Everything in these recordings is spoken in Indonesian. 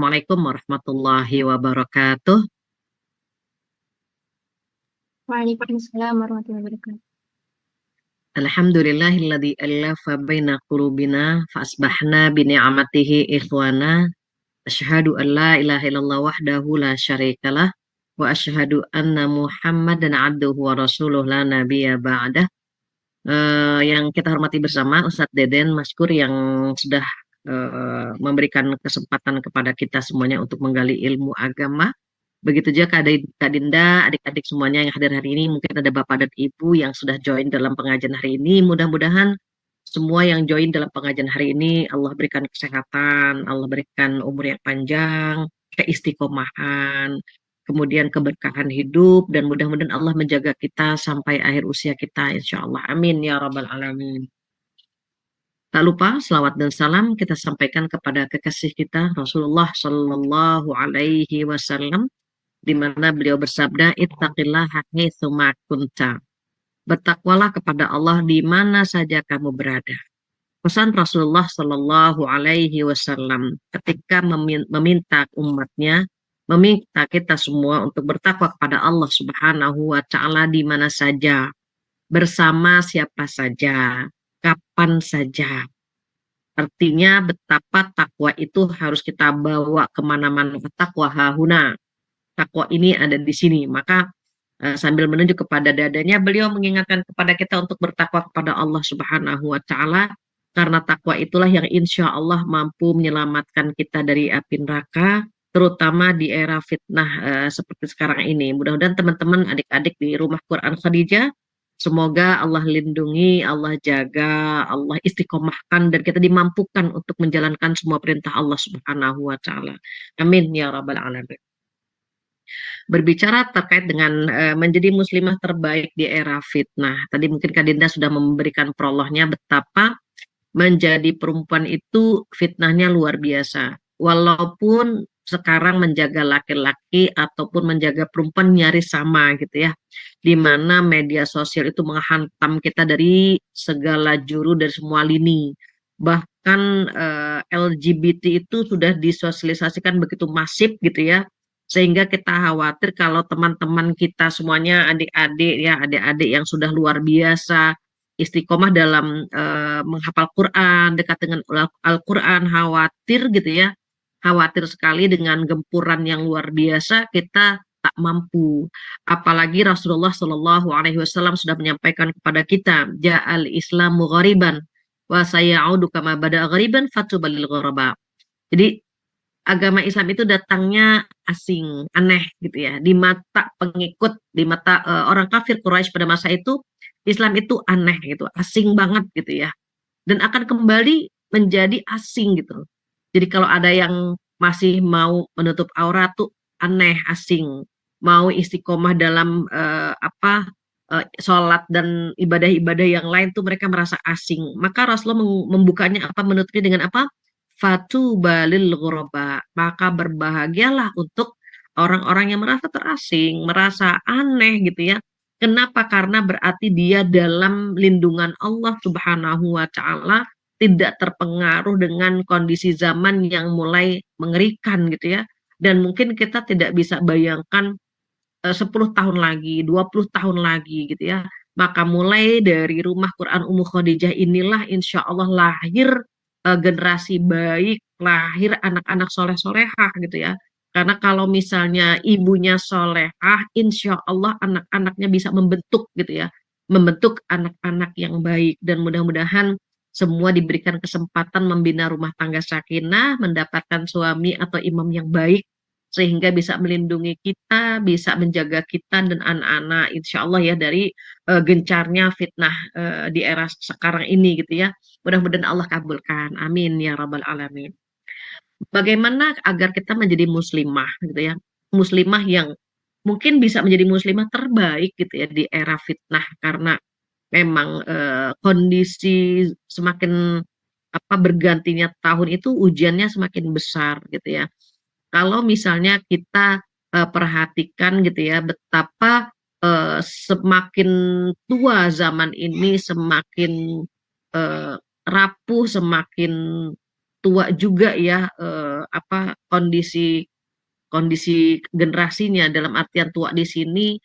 Assalamualaikum warahmatullahi wabarakatuh. Waalaikumsalam warahmatullahi wabarakatuh. Alhamdulillahilladzi allafa baina qulubina fa asbahna bi ni'matihi ikhwana. Asyhadu an la ilaha illallah wahdahu la syarikalah wa asyhadu anna Muhammadan abduhu wa rasuluh la nabiyya ba'dah. Yang kita hormati bersama Ustadz Deden Maskur yang sudah memberikan kesempatan kepada kita semuanya untuk menggali ilmu agama. Begitu juga Kak Dinda, adik-adik semuanya yang hadir hari ini, mungkin ada Bapak dan Ibu yang sudah join dalam pengajian hari ini. Mudah-mudahan semua yang join dalam pengajian hari ini, Allah berikan kesehatan, Allah berikan umur yang panjang, keistiqomahan, kemudian keberkahan hidup, dan mudah-mudahan Allah menjaga kita sampai akhir usia kita, insya Allah. Amin, ya Rabbal Alamin. Tak lupa selawat dan salam kita sampaikan kepada kekasih kita Rasulullah Shallallahu Alaihi Wasallam, di mana beliau bersabda, ittaqillaha haitsu ma kunta. Bertakwalah kepada Allah di mana saja kamu berada. Pesan Rasulullah Shallallahu Alaihi Wasallam ketika meminta umatnya, meminta kita semua untuk bertakwa kepada Allah Subhanahu Wa Taala di mana saja, bersama siapa saja, kapan saja. Artinya betapa takwa itu harus kita bawa kemana-mana. Takwa hahuna, takwa ini ada di sini. Maka sambil menunjuk kepada dadanya, beliau mengingatkan kepada kita untuk bertakwa kepada Allah Subhanahu Wa Taala, karena takwa itulah yang insya Allah mampu menyelamatkan kita dari api neraka, terutama di era fitnah seperti sekarang ini. Mudah-mudahan teman-teman, adik-adik di Rumah Quran Khadijah, semoga Allah lindungi, Allah jaga, Allah istiqomahkan, dan kita dimampukan untuk menjalankan semua perintah Allah Subhanahu Wa Taala. Amin ya Rabbal Alamin. Berbicara terkait dengan menjadi muslimah terbaik di era fitnah. Tadi mungkin Kak Dinda sudah memberikan prolognya betapa menjadi perempuan itu fitnahnya luar biasa. Walaupun sekarang menjaga laki-laki ataupun menjaga perempuan nyaris sama gitu ya. Di mana media sosial itu menghantam kita dari segala juru, dari semua lini. Bahkan LGBT itu sudah disosialisasikan begitu masif gitu ya, sehingga kita khawatir kalau teman-teman kita semuanya, adik-adik ya, adik-adik yang sudah luar biasa istiqomah dalam menghafal Quran, dekat dengan Al-Quran, khawatir gitu ya, khawatir sekali dengan gempuran yang luar biasa kita tak mampu. Apalagi Rasulullah Shallallahu Alaihi Wasallam sudah menyampaikan kepada kita, Ja'al Islamu ghariban wa sayaudu kama bada ghariban fatubalil ghuraba. Jadi agama Islam itu datangnya asing, aneh gitu ya. Di mata pengikut, di mata orang kafir Quraisy pada masa itu, Islam itu aneh gitu, asing banget gitu ya. Dan akan kembali menjadi asing gitu. Jadi kalau ada yang masih mau menutup aurat tuh aneh, asing. Mau istiqomah dalam sholat dan ibadah-ibadah yang lain tuh mereka merasa asing. Maka Rasulullah membukanya apa, menutupnya dengan apa? Fatu balil ghuraba, maka berbahagialah untuk orang-orang yang merasa terasing, merasa aneh gitu ya. Kenapa? Karena berarti dia dalam lindungan Allah Subhanahu Wa Taala, tidak terpengaruh dengan kondisi zaman yang mulai mengerikan gitu ya. Dan mungkin kita tidak bisa bayangkan 10 tahun lagi, 20 tahun lagi gitu ya. Maka mulai dari Rumah Quran Ummu Khadijah inilah insya Allah lahir generasi baik, lahir anak-anak soleh-solehah gitu ya. Karena kalau misalnya ibunya solehah, insya Allah anak-anaknya bisa membentuk gitu ya. Membentuk anak-anak yang baik. Dan mudah-mudahan semua diberikan kesempatan membina rumah tangga sakinah, mendapatkan suami atau imam yang baik, sehingga bisa melindungi kita, bisa menjaga kita dan anak-anak, insya Allah ya, dari gencarnya fitnah di era sekarang ini gitu ya. Mudah-mudahan Allah kabulkan. Amin ya Rabbal Alamin. Bagaimana agar kita menjadi muslimah gitu ya. Muslimah yang mungkin bisa menjadi muslimah terbaik gitu ya di era fitnah, karena memang kondisi semakin bergantinya tahun itu ujiannya semakin besar gitu ya. Kalau misalnya kita perhatikan gitu ya, betapa semakin tua zaman ini, semakin rapuh, semakin tua juga ya, kondisi kondisi generasinya, dalam artian tua di sini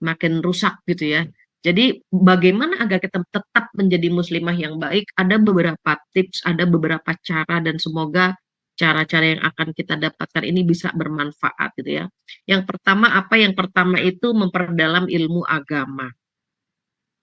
makin rusak gitu ya. Jadi bagaimana agar kita tetap menjadi muslimah yang baik? Ada beberapa tips, ada beberapa cara, dan semoga cara-cara yang akan kita dapatkan ini bisa bermanfaat gitu ya. Yang pertama apa? Yang pertama itu memperdalam ilmu agama.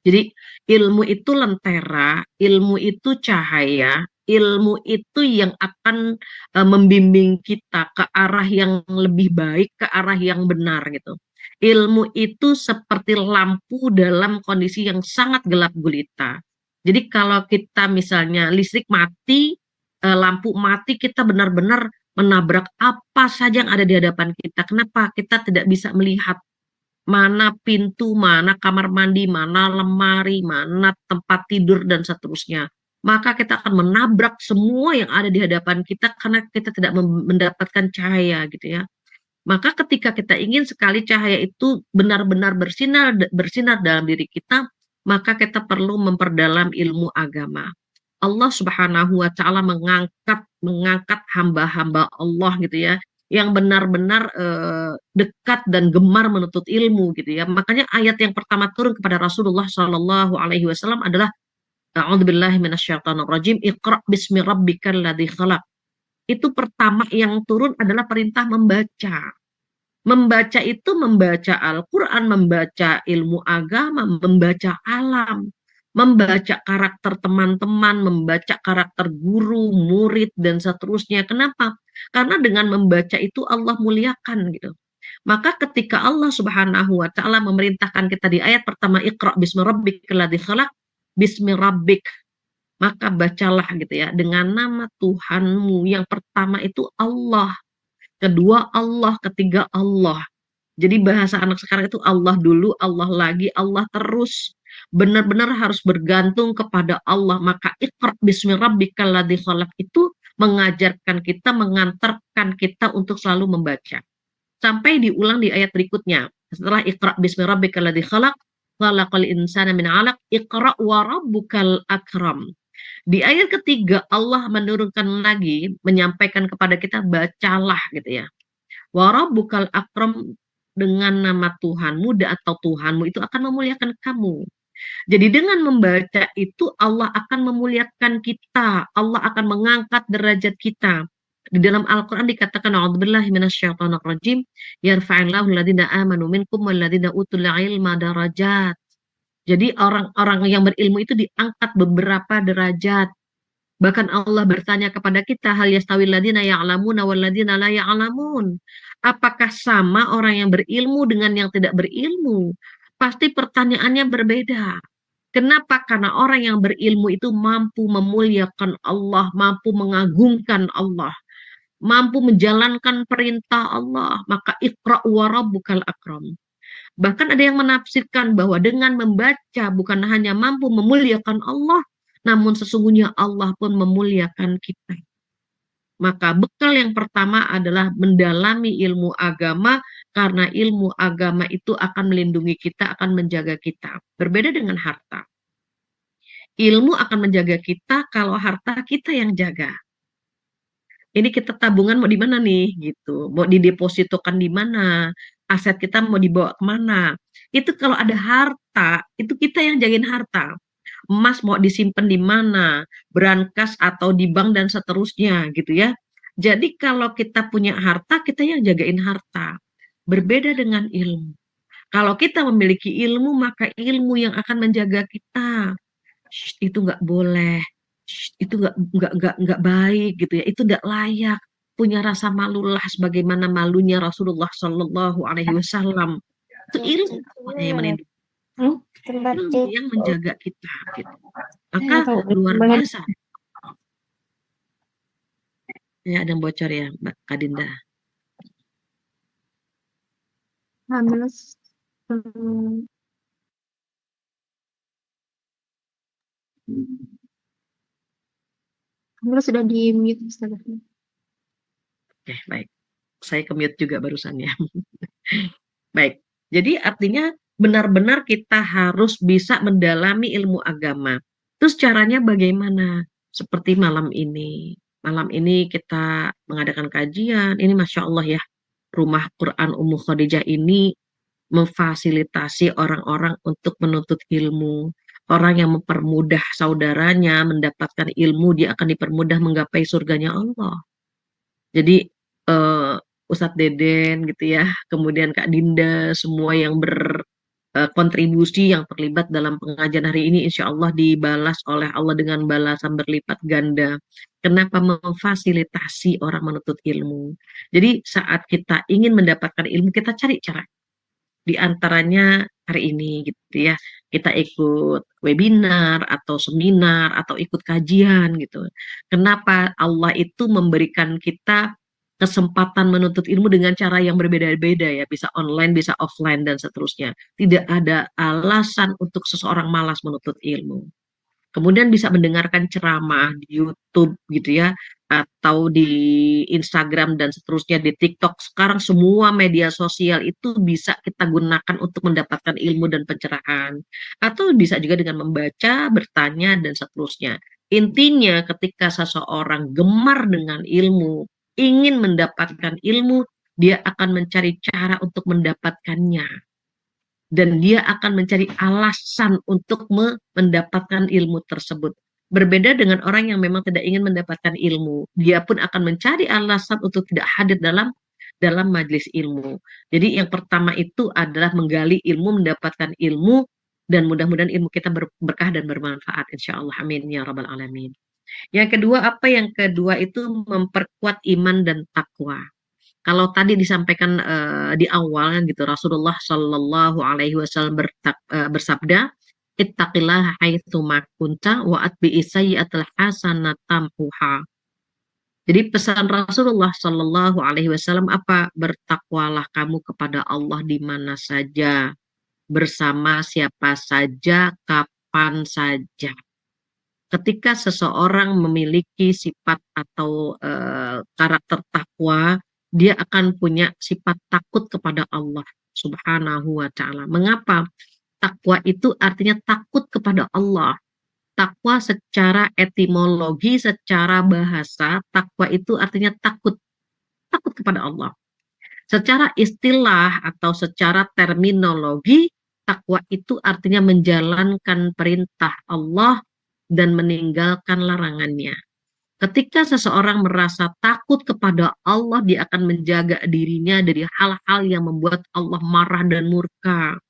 Jadi ilmu itu lentera, ilmu itu cahaya, ilmu itu yang akan membimbing kita ke arah yang lebih baik, ke arah yang benar gitu. Ilmu itu seperti lampu dalam kondisi yang sangat gelap gulita. Jadi kalau kita misalnya listrik mati, lampu mati, kita benar-benar menabrak apa saja yang ada di hadapan kita. Kenapa? Kita tidak bisa melihat mana pintu, mana kamar mandi, mana lemari, mana tempat tidur, dan seterusnya. Maka kita akan menabrak semua yang ada di hadapan kita karena kita tidak mendapatkan cahaya gitu ya. Maka ketika kita ingin sekali cahaya itu benar-benar bersinar bersinar dalam diri kita, maka kita perlu memperdalam ilmu agama. Allah Subhanahu wa taala mengangkat hamba-hamba Allah gitu ya, yang benar-benar dekat dan gemar menuntut ilmu gitu ya. Makanya ayat yang pertama turun kepada Rasulullah Shallallahu alaihi wasallam adalah A'udzubillahi minasyaitonirrajim, Iqra bismi rabbikal ladzi khalaq. Itu pertama yang turun adalah perintah membaca. Membaca itu membaca Al-Quran, membaca ilmu agama, membaca alam, membaca karakter teman-teman, membaca karakter guru, murid, dan seterusnya. Kenapa? Karena dengan membaca itu Allah muliakan gitu. Maka ketika Allah Subhanahu wa taala memerintahkan kita di ayat pertama, Iqra bismi rabbikal ladzi khalaq, bismi rabbik, maka bacalah gitu ya, dengan nama Tuhanmu. Yang pertama itu Allah, kedua Allah, ketiga Allah. Jadi bahasa anak sekarang itu Allah dulu, Allah lagi, Allah terus. Benar-benar harus bergantung kepada Allah. Maka Iqra bismi rabbikal ladzi khalaq itu mengajarkan kita, mengantarkan kita untuk selalu membaca. Sampai diulang di ayat berikutnya. Setelah Iqra bismi rabbikal ladzi khalaq, khalaqal insana min 'alaq, Iqra wa rabbukal akram. Di ayat ketiga Allah menurunkan lagi, menyampaikan kepada kita, bacalah gitu ya. Wa rabbukal akram, dengan nama Tuhanmu atau Tuhanmu itu akan memuliakan kamu. Jadi dengan membaca itu Allah akan memuliakan kita, Allah akan mengangkat derajat kita. Di dalam Al-Quran dikatakan, A'udzubillahi minasyaitonirrajim, yarfa'illahu alladhina amanu minkum walladhina utul ilma darajat. Jadi orang-orang yang berilmu itu diangkat beberapa derajat. Bahkan Allah bertanya kepada kita, hal yastawil ladina ya'lamuna wal ladina la ya'lamun. Apakah sama orang yang berilmu dengan yang tidak berilmu? Pasti pertanyaannya berbeda. Kenapa? Karena orang yang berilmu itu mampu memuliakan Allah, mampu mengagungkan Allah, mampu menjalankan perintah Allah. Maka Iqra wa rabbukal akram. Bahkan ada yang menafsirkan bahwa dengan membaca bukan hanya mampu memuliakan Allah, namun sesungguhnya Allah pun memuliakan kita. Maka bekal yang pertama adalah mendalami ilmu agama, karena ilmu agama itu akan melindungi kita, akan menjaga kita. Berbeda dengan harta. Ilmu akan menjaga kita kalau harta kita yang jaga. Ini kita tabungan mau di mana nih gitu, mau didepositokan di mana, aset kita mau dibawa kemana. Itu kalau ada harta, itu kita yang jagain harta. Emas mau disimpan di mana, brankas atau di bank dan seterusnya gitu ya. Jadi kalau kita punya harta, kita yang jagain harta. Berbeda dengan ilmu. Kalau kita memiliki ilmu, maka ilmu yang akan menjaga kita. Itu nggak boleh, itu nggak baik gitu ya, itu nggak layak, punya rasa malulah sebagaimana malunya Rasulullah Shallallahu Alaihi Wasallam. Itu ilmu yang melindungi, ilmu yang menjaga kita gitu. Maka luar biasa ya. Ada yang bocor ya Mbak Kadinda? Alhamdulillah sudah di mute, Ustaz. Oke, baik. Saya ke mute juga barusan ya. Baik. Jadi artinya benar-benar kita harus bisa mendalami ilmu agama. Terus caranya bagaimana? Seperti malam ini. malam ini kita mengadakan kajian. Ini Masya Allah ya, Rumah Quran Ummu Khadijah ini memfasilitasi orang-orang untuk menuntut ilmu. Orang yang mempermudah saudaranya mendapatkan ilmu, dia akan dipermudah menggapai surganya Allah. Jadi Ustadz Deden gitu ya, kemudian Kak Dinda, semua yang berkontribusi yang terlibat dalam pengajian hari ini, insya Allah dibalas oleh Allah dengan balasan berlipat ganda. Kenapa? Memfasilitasi orang menuntut ilmu. Jadi saat kita ingin mendapatkan ilmu, kita cari cara. Di antaranya hari ini gitu ya, kita ikut webinar atau seminar atau ikut kajian gitu. Kenapa? Allah itu memberikan kita kesempatan menuntut ilmu dengan cara yang berbeda-beda ya, bisa online, bisa offline dan seterusnya. Tidak ada alasan untuk seseorang malas menuntut ilmu. Kemudian bisa mendengarkan ceramah di YouTube gitu ya, atau di Instagram dan seterusnya, di TikTok. Sekarang semua media sosial itu bisa kita gunakan untuk mendapatkan ilmu dan pencerahan. Atau bisa juga dengan membaca, bertanya, dan seterusnya. Intinya ketika seseorang gemar dengan ilmu, ingin mendapatkan ilmu, dia akan mencari cara untuk mendapatkannya dan dia akan mencari alasan untuk mendapatkan ilmu tersebut. Berbeda dengan orang yang memang tidak ingin mendapatkan ilmu, dia pun akan mencari alasan untuk tidak hadir dalam majelis ilmu. Jadi yang pertama itu adalah menggali ilmu, mendapatkan ilmu, dan mudah-mudahan ilmu kita berkah dan bermanfaat. Insya Allah, amin ya rabbal alamin. Yang kedua, apa yang kedua itu memperkuat iman dan takwa. Kalau tadi disampaikan di awal gitu, Rasulullah Shallallahu Alaihi Wasallam bersabda, Ittaqillah haitsu ma kunta wa atbi'i sayyi'atal hasanata tamhuha. Jadi pesan Rasulullah Shallallahu Alaihi Wasallam apa? Bertakwalah kamu kepada Allah di mana saja, bersama siapa saja, kapan saja. Ketika seseorang memiliki sifat atau karakter takwa, dia akan punya sifat takut kepada Allah Subhanahu wa Ta'ala. Mengapa? Takwa itu artinya takut kepada Allah. Takwa secara etimologi, secara bahasa, takwa itu artinya takut, takut kepada Allah. Secara istilah atau secara terminologi, takwa itu artinya menjalankan perintah Allah dan meninggalkan larangannya. Ketika seseorang merasa takut kepada Allah, dia akan menjaga dirinya dari hal-hal yang membuat Allah marah dan murka.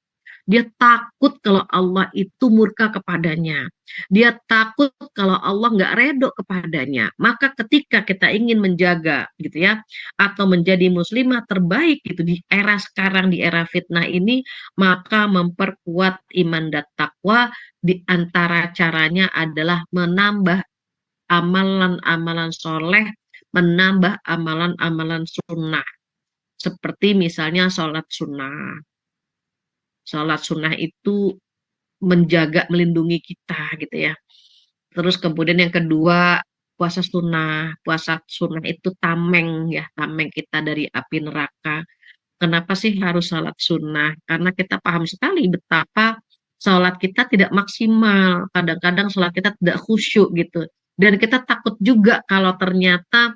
Dia takut kalau Allah itu murka kepadanya. Dia takut kalau Allah nggak redho kepadanya. Maka ketika kita ingin menjaga gitu ya, atau menjadi muslimah terbaik gitu di era sekarang, di era fitnah ini, maka memperkuat iman dan takwa. Di antara caranya adalah menambah amalan-amalan soleh, menambah amalan-amalan sunnah. Seperti misalnya sholat sunnah. Sholat sunnah itu menjaga, melindungi kita gitu ya. Terus kemudian yang kedua, puasa sunnah. Puasa sunnah itu tameng ya, tameng kita dari api neraka. Kenapa sih harus sholat sunnah? Karena kita paham sekali betapa sholat kita tidak maksimal. Kadang-kadang sholat kita tidak khusyuk gitu. Dan kita takut juga kalau ternyata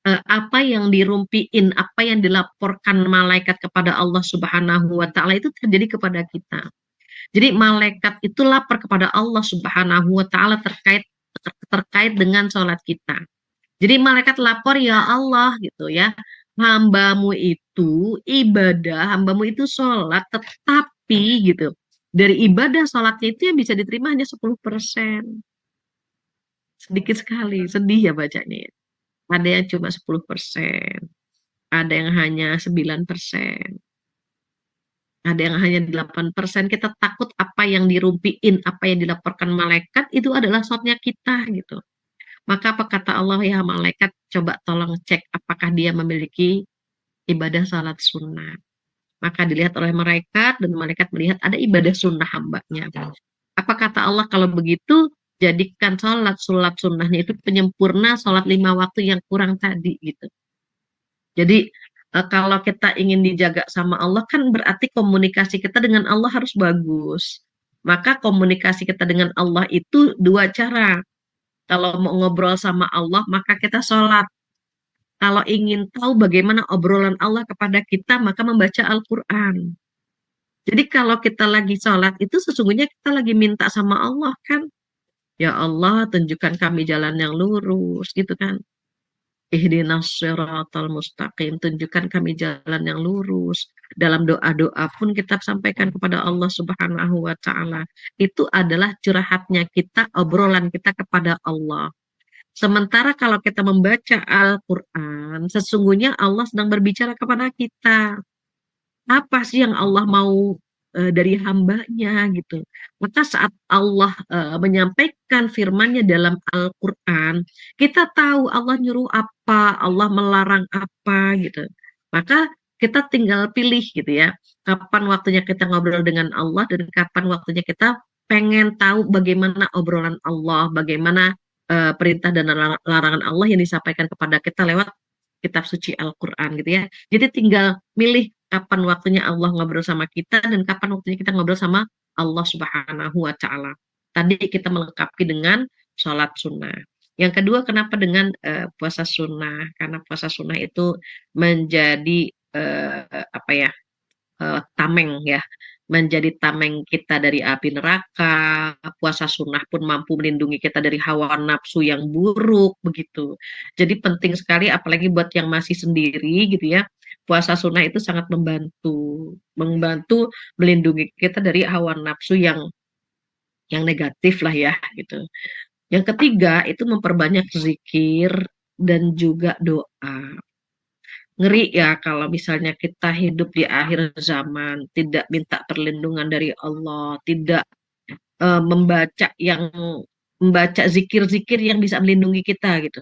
apa yang dirumpiin, apa yang dilaporkan malaikat kepada Allah Subhanahu wa Ta'ala itu terjadi kepada kita. Jadi malaikat itu lapor kepada Allah Subhanahu wa Ta'ala terkait dengan sholat kita. Jadi malaikat lapor, ya Allah gitu ya, hambamu itu ibadah, hambamu itu sholat, tetapi gitu, dari ibadah sholatnya itu yang bisa diterima hanya 10%. Sedikit sekali, sedih ya bacanya. Ada yang cuma 10%, ada yang hanya 9%, ada yang hanya 8%. Kita takut apa yang dirumpiin, apa yang dilaporkan malaikat itu adalah sholatnya kita gitu. Maka apa kata Allah, ya malaikat coba tolong cek apakah dia memiliki ibadah salat sunnah. Maka dilihat oleh malaikat dan malaikat melihat ada ibadah sunnah hambanya. Apa kata Allah, kalau begitu jadikan sholat sunnahnya itu penyempurna sholat 5 waktu yang kurang tadi gitu. Jadi kalau kita ingin dijaga sama Allah kan berarti komunikasi kita dengan Allah harus bagus. Maka komunikasi kita dengan Allah itu dua cara. Kalau mau ngobrol sama Allah, maka kita sholat. Kalau ingin tahu bagaimana obrolan Allah kepada kita, maka membaca Al-Quran. Jadi kalau kita lagi sholat, itu sesungguhnya kita lagi minta sama Allah kan. Ya Allah, tunjukkan kami jalan yang lurus, gitu kan. Ihdinas siratal mustaqim, tunjukkan kami jalan yang lurus. Dalam doa-doa pun kita sampaikan kepada Allah Subhanahu wa Ta'ala. Itu adalah curhatnya kita, obrolan kita kepada Allah. Sementara kalau kita membaca Al-Quran, sesungguhnya Allah sedang berbicara kepada kita. Apa sih yang Allah mau dari hambanya gitu. Maka saat Allah menyampaikan firman-Nya dalam Al-Quran, kita tahu Allah nyuruh apa, Allah melarang apa gitu. Maka kita tinggal pilih gitu ya, kapan waktunya kita ngobrol dengan Allah dan kapan waktunya kita pengen tahu bagaimana obrolan Allah, bagaimana perintah dan larangan Allah yang disampaikan kepada kita lewat kitab suci Al-Quran gitu ya. Jadi tinggal milih kapan waktunya Allah ngobrol sama kita dan kapan waktunya kita ngobrol sama Allah Subhanahu wa Ta'ala. Tadi kita melengkapi dengan sholat sunnah. Yang kedua, kenapa dengan puasa sunnah? Karena puasa sunnah itu menjadi apa ya, tameng ya, menjadi tameng kita dari api neraka. Puasa sunnah pun mampu melindungi kita dari hawa nafsu yang buruk begitu. Jadi penting sekali apalagi buat yang masih sendiri gitu ya. Puasa sunnah itu sangat membantu melindungi kita dari hawa nafsu yang negatif lah ya gitu. Yang ketiga itu memperbanyak zikir dan juga doa. Ngeri ya kalau misalnya kita hidup di akhir zaman, tidak minta perlindungan dari Allah, tidak membaca zikir-zikir yang bisa melindungi kita gitu.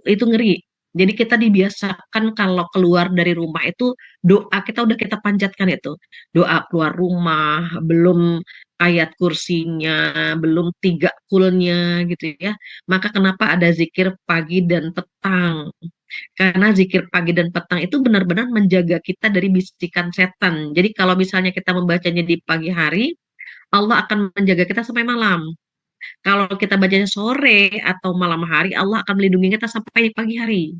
Itu ngeri. Jadi kita dibiasakan kalau keluar dari rumah itu doa kita udah kita panjatkan itu. Doa keluar rumah, belum ayat kursinya, belum tiga kulnya gitu ya. Maka kenapa ada zikir pagi dan petang? Karena zikir pagi dan petang itu benar-benar menjaga kita dari bisikan setan. Jadi kalau misalnya kita membacanya di pagi hari, Allah akan menjaga kita sampai malam. Kalau kita bacanya sore atau malam hari, Allah akan melindungi kita sampai pagi hari.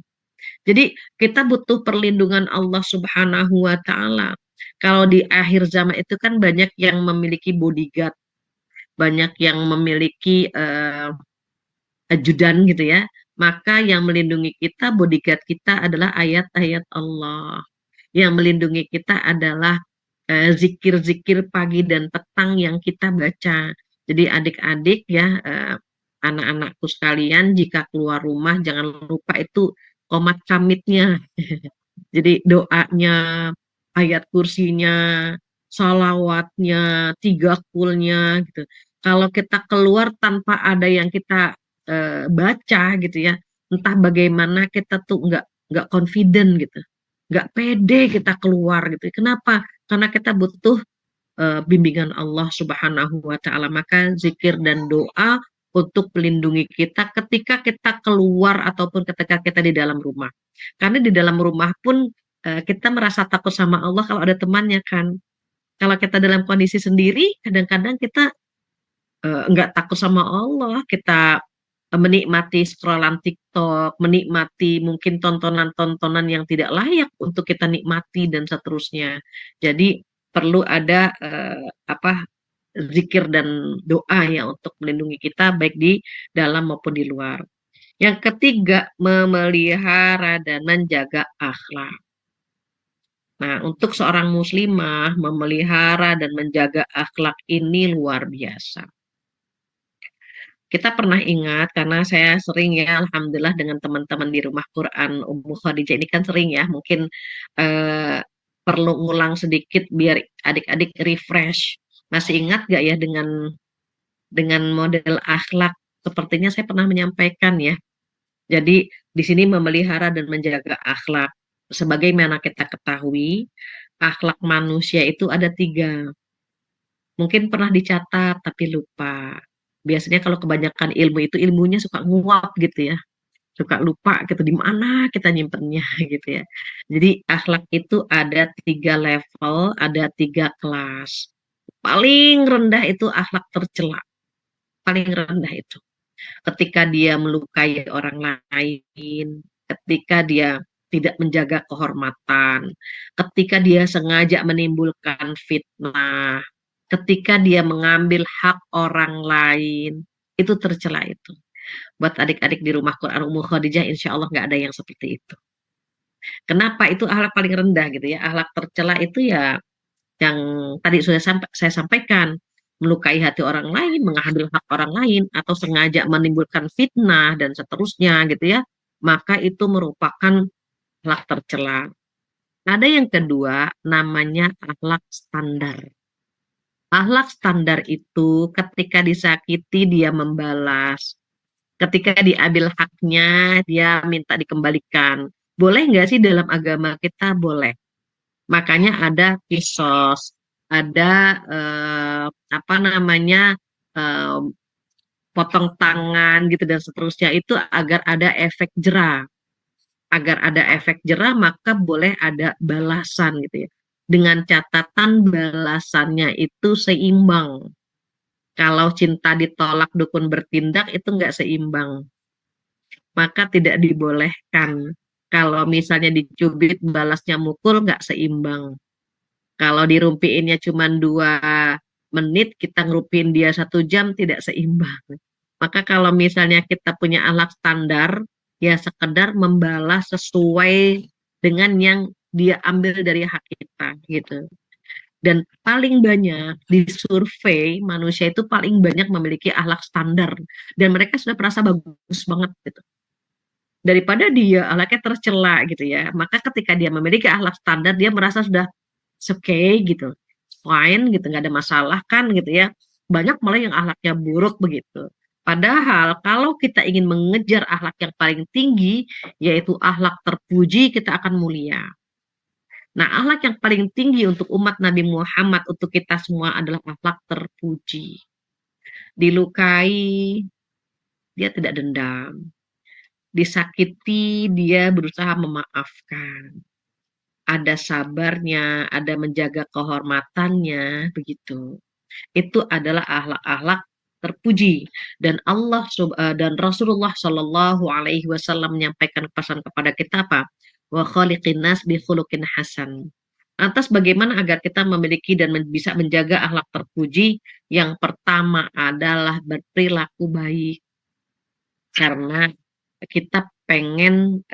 Jadi kita butuh perlindungan Allah Subhanahu wa Ta'ala. Kalau di akhir zaman itu kan banyak yang memiliki bodyguard, banyak yang memiliki ajudan gitu ya. Maka yang melindungi kita, bodyguard kita adalah ayat-ayat Allah. Yang melindungi kita adalah zikir-zikir pagi dan petang yang kita baca. Jadi adik-adik ya, anak-anakku sekalian, jika keluar rumah jangan lupa itu qomat kamitnya. Jadi doanya, ayat kursinya, salawatnya, tiga kulnya gitu. Kalau kita keluar tanpa ada yang kita baca gitu ya, entah bagaimana kita tuh nggak confident gitu, nggak pede kita keluar gitu. Kenapa? Karena kita butuh bimbingan Allah Subhanahu wa Ta'ala. Maka zikir dan doa untuk melindungi kita ketika kita keluar ataupun ketika kita di dalam rumah. Karena di dalam rumah pun kita merasa takut sama Allah kalau ada temannya kan. Kalau kita dalam kondisi sendiri, kadang-kadang kita nggak takut sama Allah, kita menikmati scrollan TikTok, menikmati mungkin tontonan-tontonan yang tidak layak untuk kita nikmati dan seterusnya. Jadi perlu ada apa zikir dan doa ya untuk melindungi kita baik di dalam maupun di luar. Yang ketiga, memelihara dan menjaga akhlak. Nah, untuk seorang muslimah memelihara dan menjaga akhlak ini luar biasa. Kita pernah ingat karena saya sering ya alhamdulillah dengan teman-teman di rumah Quran Ummu Khadijah ini kan sering ya mungkin eh, perlu ngulang sedikit biar adik-adik refresh. Masih ingat gak ya dengan model akhlak sepertinya saya pernah menyampaikan ya. Jadi di sini memelihara dan menjaga akhlak. Sebagaimana kita ketahui, akhlak manusia itu ada tiga. Mungkin pernah dicatat tapi lupa. Biasanya kalau kebanyakan ilmu itu ilmunya suka nguap gitu ya. Suka lupa gitu di mana kita nyimpennya gitu ya. Jadi akhlak itu ada tiga level, ada tiga kelas. Paling rendah itu akhlak tercela. Paling rendah itu. ketika dia melukai orang lain, ketika dia tidak menjaga kehormatan, ketika dia sengaja menimbulkan fitnah, ketika dia mengambil hak orang lain, itu tercela itu. Buat adik-adik di rumah Quran Ummu Khadijah, insya Allah nggak ada yang seperti itu. Kenapa? Itu akhlak paling rendah gitu ya. Akhlak tercela itu ya yang tadi sudah saya sampaikan, melukai hati orang lain, mengambil hak orang lain, atau sengaja menimbulkan fitnah dan seterusnya gitu ya, maka itu merupakan akhlak tercela. Ada yang kedua, namanya akhlak standar. Akhlak standar itu ketika disakiti dia membalas, ketika diambil haknya dia minta dikembalikan. Boleh nggak sih dalam agama kita? Boleh. Makanya ada kisos, ada apa namanya eh, potong tangan gitu dan seterusnya itu agar ada efek jera. Agar ada efek jera maka boleh ada balasan gitu ya. Dengan catatan balasannya itu seimbang. Kalau cinta ditolak dukun bertindak itu nggak seimbang. Maka tidak dibolehkan. Kalau misalnya dicubit balasnya mukul nggak seimbang. Kalau dirumpiinnya cuma 2 menit, kita ngerupin dia 1 jam, tidak seimbang. Maka kalau misalnya kita punya akhlak standar, ya sekedar membalas sesuai dengan yang dia ambil dari hak kita, gitu. Dan paling banyak di survei, manusia itu paling banyak memiliki akhlak standar. Dan mereka sudah merasa bagus banget, gitu. Daripada dia akhlaknya tercela, gitu ya. Maka ketika dia memiliki akhlak standar, dia merasa sudah okay gitu, fine gitu, nggak ada masalah kan gitu ya. Banyak malah yang akhlaknya buruk begitu. Padahal kalau kita ingin mengejar akhlak yang paling tinggi, yaitu akhlak terpuji, kita akan mulia. Nah, akhlak yang paling tinggi untuk umat Nabi Muhammad, untuk kita semua adalah akhlak terpuji. Dilukai, dia tidak dendam. Disakiti, dia berusaha memaafkan. Ada sabarnya, ada menjaga kehormatannya, begitu. Itu adalah akhlak-akhlak terpuji, dan dan Rasulullah Shallallahu Alaihi Wasallam menyampaikan pesan kepada kita apa? Wa khaliqin nas bi khuluqin hasan. Atas bagaimana agar kita memiliki dan bisa menjaga akhlak terpuji, yang pertama adalah berperilaku baik, karena kita pengen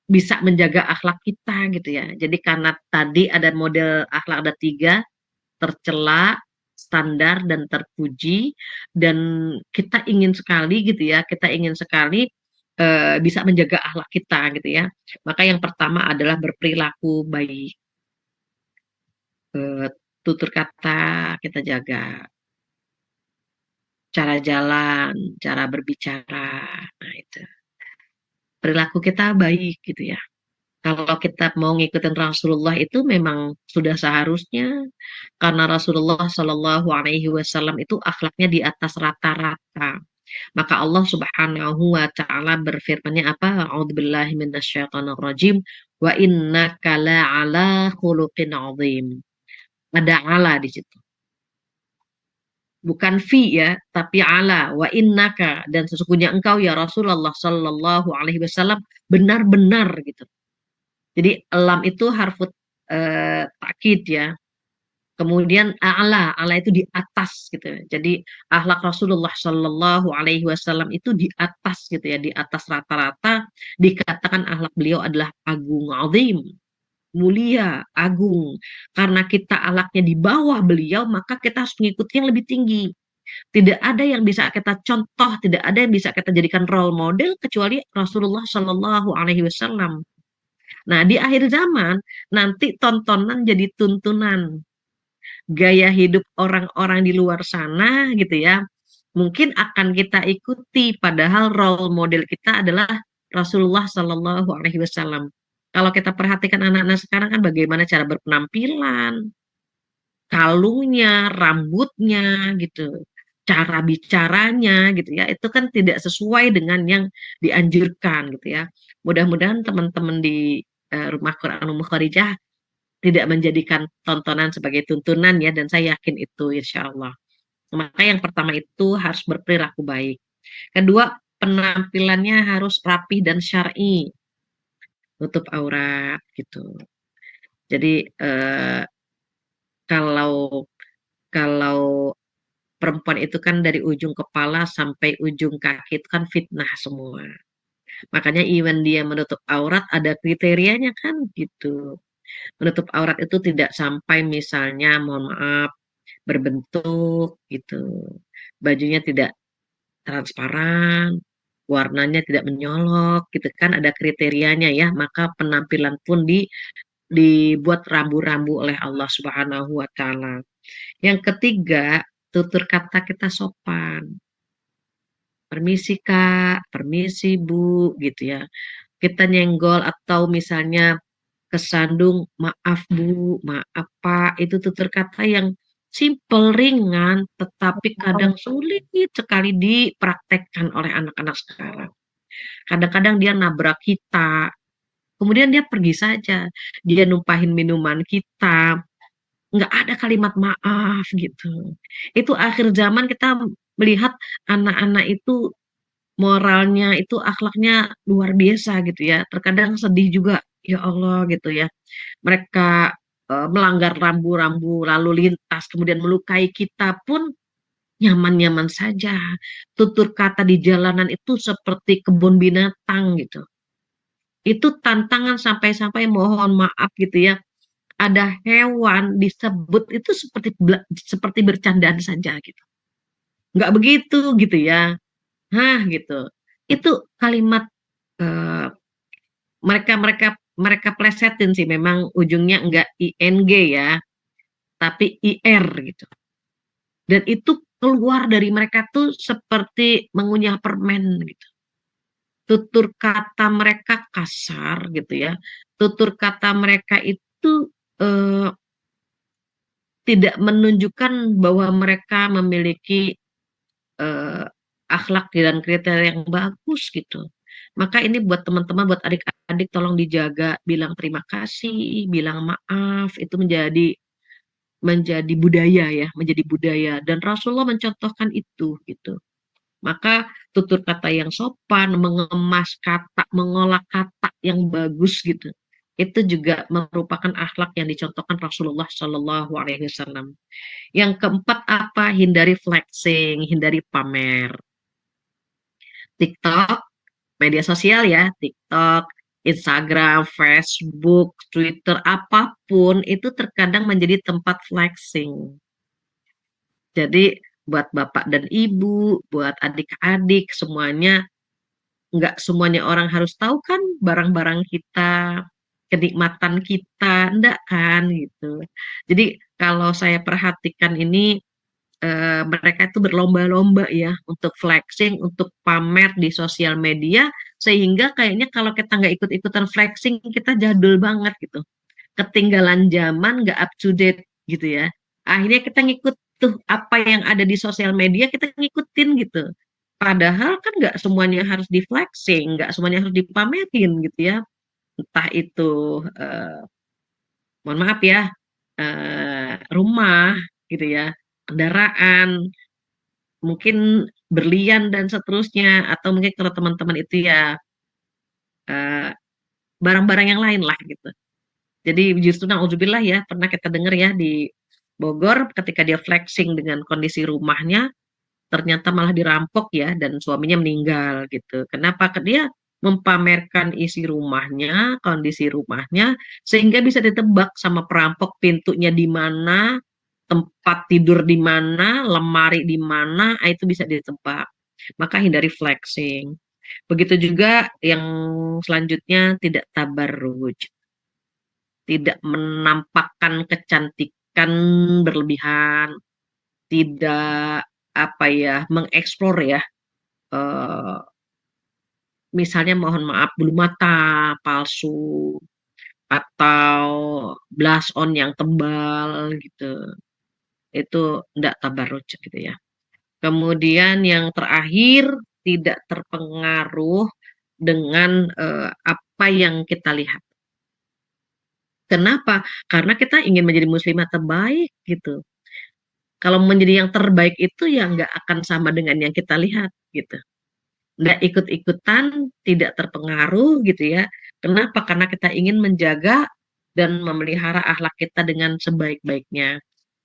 bisa menjaga akhlak kita gitu ya. Jadi karena tadi ada model akhlak ada 3, tercela, standar, dan terpuji, dan kita ingin sekali gitu ya, kita ingin sekali bisa menjaga akhlak kita gitu ya. Maka yang pertama adalah berperilaku baik. Tutur kata kita jaga, cara jalan, cara berbicara, nah itu. Perilaku kita baik gitu ya. Kalau kita mau ngikutin Rasulullah itu memang sudah seharusnya, karena Rasulullah Shallallahu Alaihi Wasallam itu akhlaknya di atas rata-rata. Maka Allah Subhanahu Wa Taala berfirmannya apa? A'udzubillahi minasyaitonirrajim. Wa innaka la'ala khuluqin azim. Ada ala di situ. Bukan fi ya, tapi ala. Wa innaka, dan sesungguhnya engkau ya Rasulullah Shallallahu Alaihi Wasallam benar-benar gitu. Jadi lam itu harfu takkid ya. Kemudian a'la itu di atas gitu ya. Jadi akhlak Rasulullah Shallallahu Alaihi Wasallam itu di atas gitu ya, di atas rata-rata. Dikatakan akhlak beliau adalah agung, azim, mulia, agung. Karena kita akhlaknya di bawah beliau, maka kita harus mengikuti yang lebih tinggi. Tidak ada yang bisa kita contoh, tidak ada yang bisa kita jadikan role model kecuali Rasulullah Shallallahu Alaihi Wasallam. Nah, di akhir zaman nanti tontonan jadi tuntunan. Gaya hidup orang-orang di luar sana gitu ya. Mungkin akan kita ikuti, padahal role model kita adalah Rasulullah Shallallahu Alaihi Wasallam. Kalau kita perhatikan anak-anak sekarang kan bagaimana cara berpenampilan, kalungnya, rambutnya gitu, cara bicaranya gitu ya, itu kan tidak sesuai dengan yang dianjurkan gitu ya. Mudah-mudahan teman-teman di Rumah Quran Ummu Khadijah tidak menjadikan tontonan sebagai tuntunan ya, dan saya yakin itu insya Allah. Maka yang pertama itu harus berperilaku baik. Kedua, penampilannya harus rapi dan syar'i, tutup aurat gitu. Jadi kalau kalau perempuan itu kan dari ujung kepala sampai ujung kaki itu kan fitnah semua. Makanya even dia menutup aurat ada kriterianya kan gitu. Menutup aurat itu tidak sampai misalnya mohon maaf berbentuk gitu. Bajunya tidak transparan, warnanya tidak menyolok gitu kan ada kriterianya ya. Maka penampilan pun dibuat rambu-rambu oleh Allah Subhanahu wa taala. Yang ketiga, tutur kata kita sopan. Permisi Kak, permisi Bu gitu ya. Kita nyenggol atau misalnya kesandung maaf Bu, maaf Pak, itu tutur kata yang simple, ringan, tetapi kadang sulit sekali dipraktekkan oleh anak-anak sekarang. Kadang-kadang dia nabrak kita, kemudian dia pergi saja, dia numpahin minuman kita, nggak ada kalimat maaf gitu. Itu akhir zaman kita melihat anak-anak itu moralnya itu akhlaknya luar biasa gitu ya. Terkadang sedih juga, ya Allah gitu ya. Mereka melanggar rambu-rambu lalu lintas kemudian melukai kita pun nyaman-nyaman saja. Tutur kata di jalanan itu seperti kebun binatang gitu. Itu tantangan sampai-sampai mohon maaf gitu ya. Ada hewan disebut itu seperti bercandaan saja gitu. Nggak begitu gitu ya. Hah gitu. Itu kalimat eh, mereka mereka mereka plesetin sih memang ujungnya enggak ing ya, tapi ir gitu. Dan itu keluar dari mereka tuh seperti mengunyah permen gitu. Tutur kata mereka kasar gitu ya. Tutur kata mereka itu eh, tidak menunjukkan bahwa mereka memiliki eh, akhlak dan kriteria yang bagus gitu. Maka ini buat teman-teman, buat adik-adik tolong dijaga, bilang terima kasih, bilang maaf, itu menjadi menjadi budaya ya, menjadi budaya dan Rasulullah mencontohkan itu gitu. Maka tutur kata yang sopan, mengemas kata, mengolah kata yang bagus gitu. Itu juga merupakan akhlak yang dicontohkan Rasulullah Shallallahu Alaihi Wasallam. Yang keempat apa? Hindari flexing, hindari pamer. TikTok, media sosial ya, TikTok, Instagram, Facebook, Twitter, apapun itu terkadang menjadi tempat flexing. Jadi buat bapak dan ibu, buat adik-adik, semuanya, nggak semuanya orang harus tahu kan barang-barang kita, kenikmatan kita, enggak kan gitu. Jadi kalau saya perhatikan ini mereka itu berlomba-lomba ya untuk flexing, untuk pamer di sosial media, sehingga kayaknya kalau kita nggak ikut-ikutan flexing, kita jadul banget gitu. Ketinggalan zaman, nggak up to date gitu ya. Akhirnya kita ngikut tuh apa yang ada di sosial media, kita ngikutin gitu. Padahal kan nggak semuanya harus di flexing, nggak semuanya harus dipamerin gitu ya. Entah itu, mohon maaf ya, rumah gitu ya, kendaraan, mungkin berlian dan seterusnya atau mungkin kalau teman-teman itu ya eh, barang-barang yang lain lah gitu. Jadi justru naudzubillah ya pernah kita dengar ya di Bogor ketika dia flexing dengan kondisi rumahnya ternyata malah dirampok ya dan suaminya meninggal gitu. Kenapa? Dia mempamerkan isi rumahnya, kondisi rumahnya sehingga bisa ditebak sama perampok pintunya di mana, tempat tidur di mana, lemari di mana, itu bisa ditebak. Maka hindari flexing. Begitu juga yang selanjutnya tidak tabarruj, tidak menampakkan kecantikan berlebihan, tidak apa ya, mengeksplor ya, eh, misalnya mohon maaf bulu mata palsu atau blush on yang tebal gitu. Itu enggak tabarruj gitu ya. Kemudian yang terakhir tidak terpengaruh dengan apa yang kita lihat. Kenapa? Karena kita ingin menjadi muslimah terbaik gitu. Kalau menjadi yang terbaik itu ya nggak akan sama dengan yang kita lihat gitu. Nggak ikut-ikutan, tidak terpengaruh gitu ya. Kenapa? Karena kita ingin menjaga dan memelihara akhlak kita dengan sebaik-baiknya.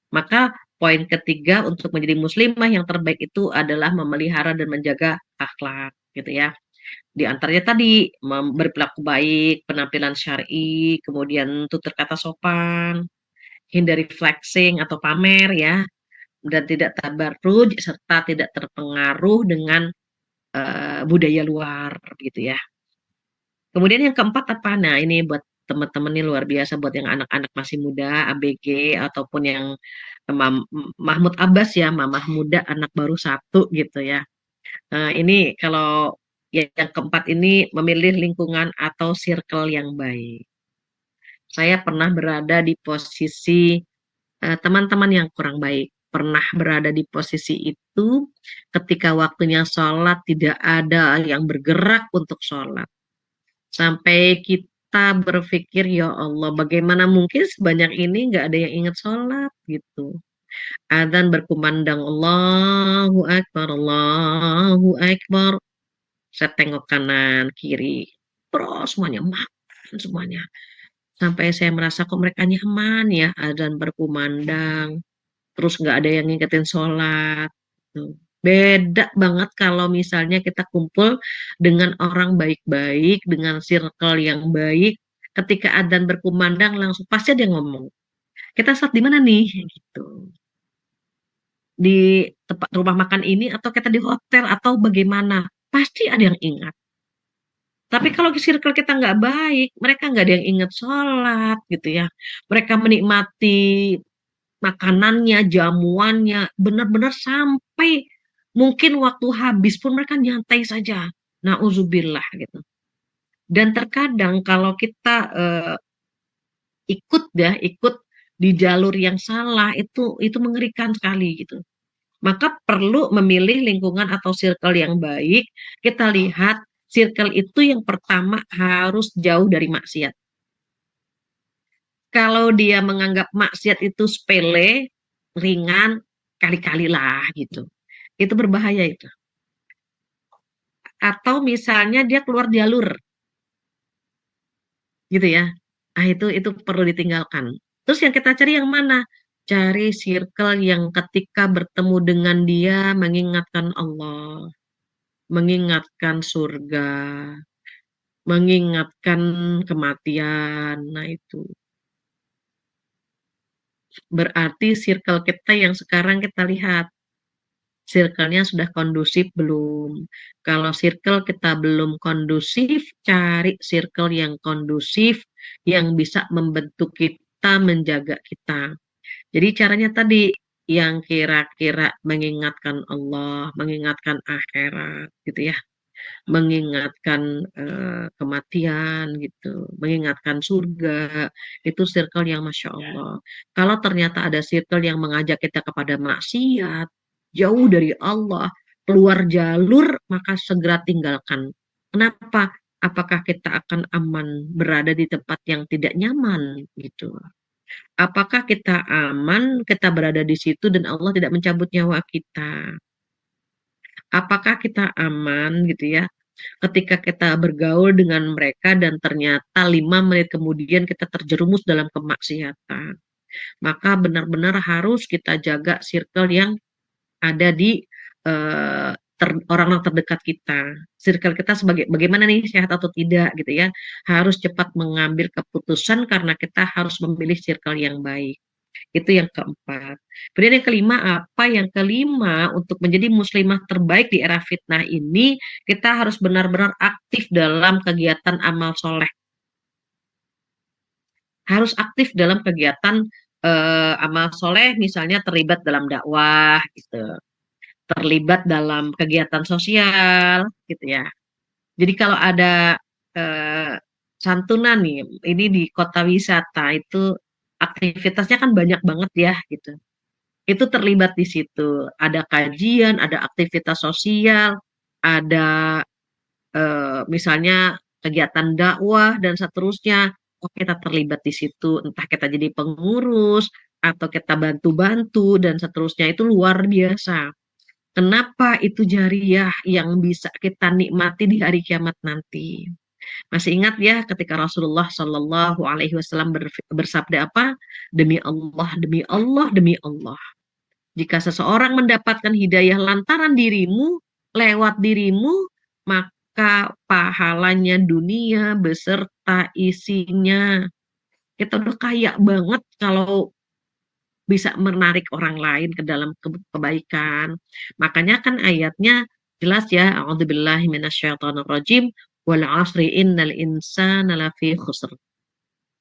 Maka poin ketiga untuk menjadi muslimah yang terbaik itu adalah memelihara dan menjaga akhlak gitu ya. Di antaranya tadi berperilaku baik, penampilan syar'i, kemudian tutur kata sopan, hindari flexing atau pamer ya, dan tidak tabarruj serta tidak terpengaruh dengan budaya luar gitu ya. Kemudian yang keempat apa? Nah, ini buat teman-teman nih luar biasa buat yang anak-anak masih muda, ABG ataupun yang Mahmud Abbas ya, mamah muda anak baru satu gitu ya. Ini kalau yang keempat ini memilih lingkungan atau circle yang baik. Saya pernah berada di posisi teman-teman yang kurang baik. Pernah berada di posisi itu ketika waktunya sholat tidak ada yang bergerak untuk sholat. Sampai kita berpikir, ya Allah, bagaimana mungkin sebanyak ini nggak ada yang ingat sholat gitu. Adzan berkumandang Allahu Akbar, Allahu Akbar. Saya tengok kanan, kiri, bro semuanya makan semuanya. Sampai saya merasa kok mereka nyaman ya, adzan berkumandang, terus nggak ada yang ngingetin sholat. Tuh. Beda banget kalau misalnya kita kumpul dengan orang baik-baik, dengan circle yang baik, ketika adzan berkumandang langsung pasti ada yang ngomong. Kita saat di mana nih? Gitu. Di tempat rumah makan ini atau kita di hotel atau bagaimana? Pasti ada yang ingat. Tapi kalau circle kita nggak baik, mereka nggak ada yang ingat sholat gitu ya. Mereka menikmati makanannya, jamuannya, benar-benar sampai mungkin waktu habis pun mereka nyantai saja. Nauzubillah gitu. Dan terkadang kalau kita ikut di jalur yang salah itu mengerikan sekali gitu. Maka perlu memilih lingkungan atau circle yang baik. Kita lihat circle itu yang pertama harus jauh dari maksiat. Kalau dia menganggap maksiat itu sepele, ringan, kali-kalilah gitu. Itu berbahaya itu. Atau misalnya dia keluar jalur gitu ya. Ah itu perlu ditinggalkan. Terus yang kita cari yang mana? Cari circle yang ketika bertemu dengan dia mengingatkan Allah, mengingatkan surga, mengingatkan kematian. Nah itu berarti circle kita yang sekarang kita lihat circle-nya sudah kondusif belum. Kalau circle kita belum kondusif, cari circle yang kondusif, yang bisa membentuk kita, menjaga kita. Jadi caranya tadi, yang kira-kira mengingatkan Allah, mengingatkan akhirat, gitu ya. Mengingatkan kematian, gitu. Mengingatkan surga, itu circle yang Masya Allah. Kalau ternyata ada circle yang mengajak kita kepada maksiat, jauh dari Allah, keluar jalur, maka segera tinggalkan. Kenapa? Apakah kita akan aman berada di tempat yang tidak nyaman gitu? Apakah kita aman kita berada di situ dan Allah tidak mencabut nyawa kita? Apakah kita aman gitu ya ketika kita bergaul dengan mereka dan ternyata 5 menit kemudian kita terjerumus dalam kemaksiatan? Maka benar-benar harus kita jaga circle yang ada di eh, orang-orang terdekat kita. Circle kita sebagai bagaimana nih sehat atau tidak gitu ya. Harus cepat mengambil keputusan karena kita harus memilih circle yang baik. Itu yang keempat. Kemudian yang kelima apa? Yang kelima untuk menjadi muslimah terbaik di era fitnah ini kita harus benar-benar aktif dalam kegiatan amal soleh. Harus aktif dalam kegiatan amal soleh misalnya terlibat dalam dakwah gitu. Terlibat dalam kegiatan sosial gitu ya. Jadi kalau ada eh, santunan nih, ini di kota wisata itu aktivitasnya kan banyak banget ya gitu. Itu terlibat di situ. Ada kajian, ada aktivitas sosial, ada misalnya kegiatan dakwah dan seterusnya. Oh, kita terlibat di situ, entah kita jadi pengurus atau kita bantu-bantu dan seterusnya itu luar biasa. Kenapa itu jariyah yang bisa kita nikmati di hari kiamat nanti? Masih ingat ya ketika Rasulullah Shallallahu Alaihi Wasallam bersabda apa? Demi Allah, demi Allah, demi Allah. Jika seseorang mendapatkan hidayah lantaran dirimu, lewat dirimu, maka pahalanya dunia beserta isinya. Kita udah kaya banget kalau bisa menarik orang lain ke dalam kebaikan. Makanya kan ayatnya jelas ya, a'udzubillahi minasyaitonirrajim, wal 'asri innal insana lafi khusr.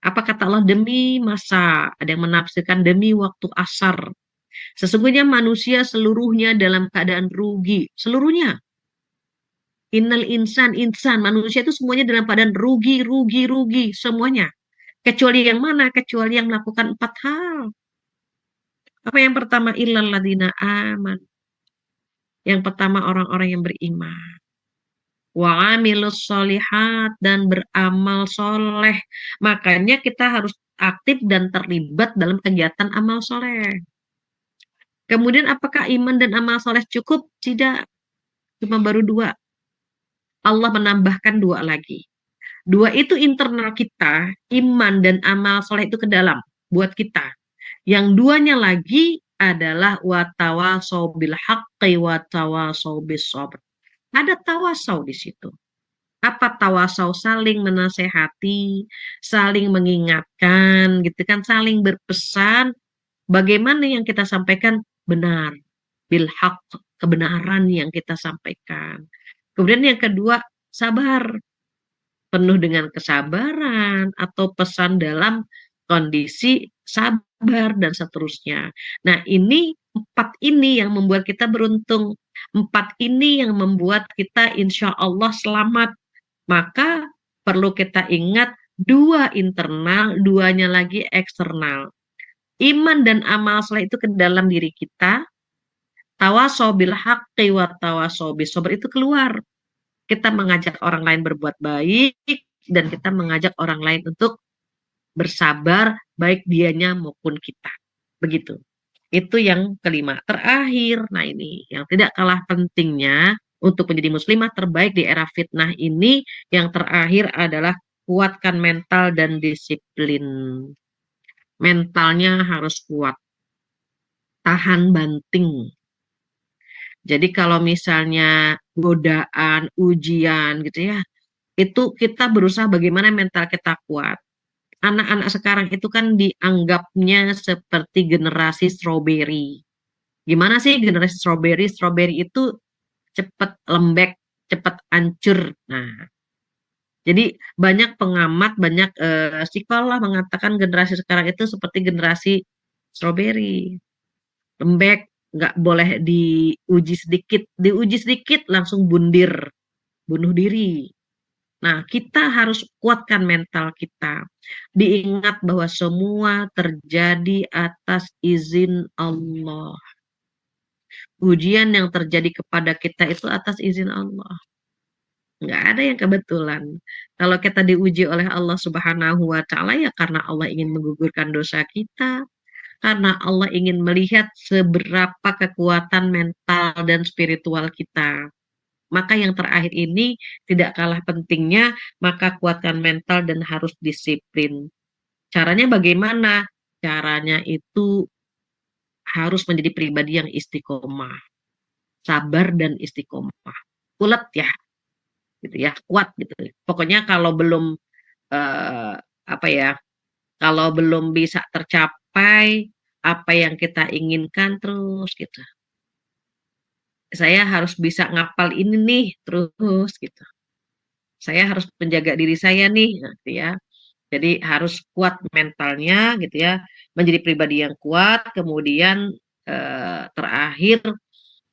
Apa kata Allah? Demi masa, ada yang menafsirkan demi waktu asar. Sesungguhnya manusia seluruhnya dalam keadaan rugi, seluruhnya. Innal insan, manusia itu semuanya dalam keadaan rugi, rugi, rugi, semuanya. Kecuali yang mana? Kecuali yang melakukan 4 hal. Apa yang pertama? Illal ladina aman. Yang pertama orang-orang yang beriman. Wa amilus solihat, dan beramal soleh. Makanya kita harus aktif dan terlibat dalam kegiatan amal soleh. Kemudian apakah iman dan amal soleh cukup? Tidak. Cuma baru 2. Allah menambahkan 2 lagi. 2 itu internal kita, iman dan amal soleh itu ke dalam, buat kita. Yang 2-nya lagi adalah watawasau bil haqqi watawasau bis sabr. Ada tawasau di situ. Apa tawasau? Saling menasehati, saling mengingatkan, gitu kan, saling berpesan. Bagaimana yang kita sampaikan benar, bil haq, kebenaran yang kita sampaikan. Kemudian yang kedua, sabar, penuh dengan kesabaran atau pesan dalam kondisi sabar dan seterusnya. Nah, ini 4 ini yang membuat kita beruntung. 4 ini yang membuat kita insya Allah selamat. Maka perlu kita ingat 2 internal, 2-nya lagi eksternal. Iman dan amal soleh itu ke dalam diri kita. Tawasau bil haqqi wa tawasau bis sabr itu keluar. Kita mengajak orang lain berbuat baik dan kita mengajak orang lain untuk bersabar, baik dianya maupun kita. Begitu. Itu yang kelima. Terakhir, nah ini yang tidak kalah pentingnya untuk menjadi muslimah terbaik di era fitnah ini, yang terakhir adalah kuatkan mental dan disiplin. Mentalnya harus kuat. Tahan banting. Jadi kalau misalnya godaan, ujian gitu ya, itu kita berusaha bagaimana mental kita kuat. Anak-anak sekarang itu kan dianggapnya seperti generasi strawberry. Gimana sih generasi strawberry? Strawberry itu cepat lembek, cepat hancur. Nah, jadi banyak pengamat, banyak psikolog mengatakan generasi sekarang itu seperti generasi strawberry. Lembek, nggak boleh diuji sedikit langsung bundir, bunuh diri. Nah, kita harus kuatkan mental kita. Diingat bahwa semua terjadi atas izin Allah. Ujian yang terjadi kepada kita itu atas izin Allah. Nggak ada yang kebetulan. Kalau kita diuji oleh Allah Subhanahu wa Ta'ala, ya karena Allah ingin menggugurkan dosa kita, karena Allah ingin melihat seberapa kekuatan mental dan spiritual kita. Maka yang terakhir ini tidak kalah pentingnya, maka kuatkan mental dan harus disiplin. Caranya bagaimana? Caranya itu harus menjadi pribadi yang istiqomah, sabar dan istiqomah. Ulet ya, gitu ya, kuat gitu. Pokoknya kalau belum eh, apa ya, kalau belum bisa tercapai apa yang kita inginkan terus gitu. Saya harus bisa ngapal ini nih terus gitu. Saya harus menjaga diri saya nih gitu ya. Jadi harus kuat mentalnya gitu ya, menjadi pribadi yang kuat, kemudian terakhir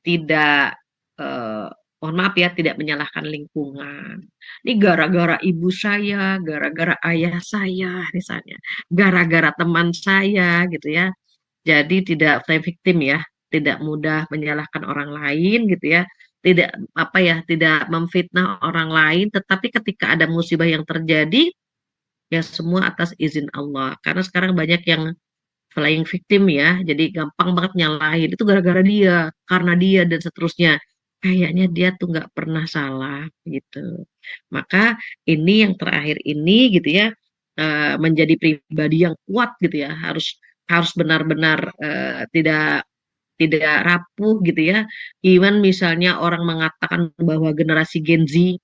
tidak eh, mohon maaf ya, tidak menyalahkan lingkungan. Ini gara-gara ibu saya, gara-gara ayah saya misalnya, gara-gara teman saya gitu ya. Jadi tidak play victim ya, tidak mudah menyalahkan orang lain gitu ya. Tidak apa ya, tidak memfitnah orang lain, tetapi ketika ada musibah yang terjadi, ya semua atas izin Allah. Karena sekarang banyak yang flying victim ya, jadi gampang banget nyalahin itu gara-gara dia, karena dia dan seterusnya. Kayaknya dia tuh nggak pernah salah gitu. Maka ini yang terakhir ini gitu ya, menjadi pribadi yang kuat gitu ya, harus harus benar-benar tidak tidak rapuh gitu ya. Even misalnya orang mengatakan bahwa generasi Gen Z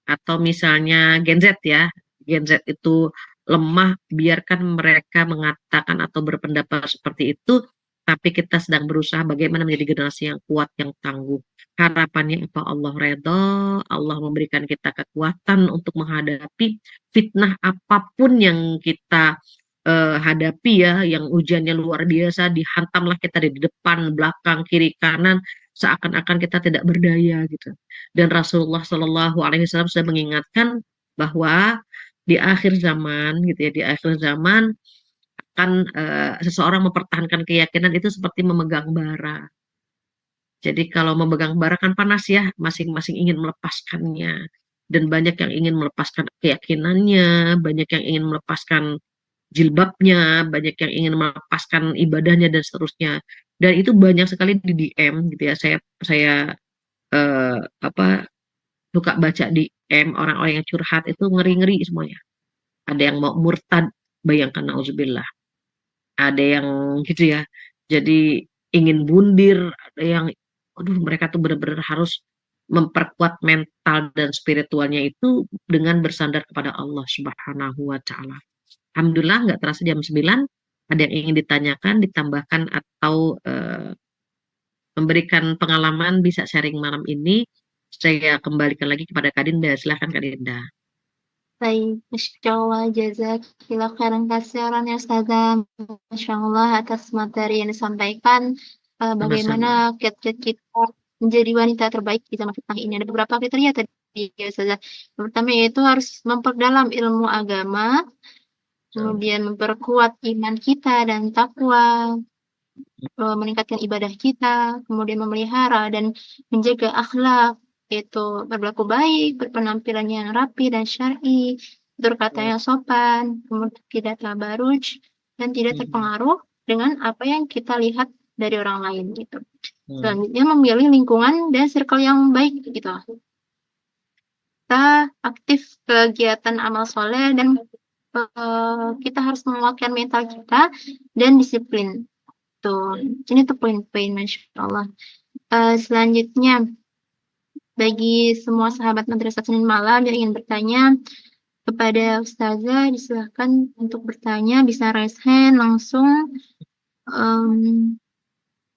atau misalnya Gen Z ya, Gen Z itu lemah, biarkan mereka mengatakan atau berpendapat seperti itu, tapi kita sedang berusaha bagaimana menjadi generasi yang kuat, yang tangguh. Harapannya apa? Allah redha, Allah memberikan kita kekuatan untuk menghadapi fitnah apapun yang kita hadapi ya, yang ujiannya luar biasa, dihantamlah kita di depan, belakang, kiri, kanan, seakan-akan kita tidak berdaya gitu. Dan Rasulullah Shallallahu Alaihi Wasallam sudah mengingatkan bahwa di akhir zaman gitu ya, di akhir zaman akan seseorang mempertahankan keyakinan itu seperti memegang bara. Jadi kalau memegang bara kan panas ya, masing-masing ingin melepaskannya. Dan banyak yang ingin melepaskan keyakinannya, banyak yang ingin melepaskan jilbabnya, banyak yang ingin melepaskan ibadahnya dan seterusnya. Dan itu banyak sekali di DM gitu ya. Saya apa suka baca di DM orang-orang yang curhat itu ngeri-ngeri semuanya. Ada yang mau murtad, bayangkan nauzubillah. Ada yang gitu ya. Jadi ingin bundir, ada yang aduh mereka tuh benar-benar harus memperkuat mental dan spiritualnya itu dengan bersandar kepada Allah Subhanahu wa taala. Alhamdulillah nggak terasa jam 9. Ada yang ingin ditanyakan, ditambahkan atau memberikan pengalaman bisa sharing malam ini. Saya kembalikan lagi kepada Kak Dinda. Silakan Kak Dinda. Baik, Masya Allah, jazakillah khairan kasiran ya Ustazah. Masya Allah atas materi yang disampaikan, bagaimana Sama-sama. kiat-kiat kita menjadi wanita terbaik di zaman fitnah ini. Ada beberapa kriteria tadi ya Ustazah. Yang pertama yaitu harus memperdalam ilmu agama, kemudian memperkuat iman kita dan takwa, meningkatkan ibadah kita, kemudian memelihara dan menjaga akhlak, yaitu berlaku baik, berpenampilan yang rapi dan syar'i, berkata yang sopan, kemudian tidak tabaruj, dan tidak terpengaruh dengan apa yang kita lihat dari orang lain gitu. Selanjutnya memilih lingkungan dan circle yang baik gitu. Kita aktif kegiatan amal soleh dan kita harus menguatkan mental kita dan disiplin. Tuh, ini tuh poin-poin Masya Allah. Selanjutnya, bagi semua sahabat Madrasah Senin Malam yang ingin bertanya kepada Ustazah, disilahkan untuk bertanya, bisa raise hand langsung,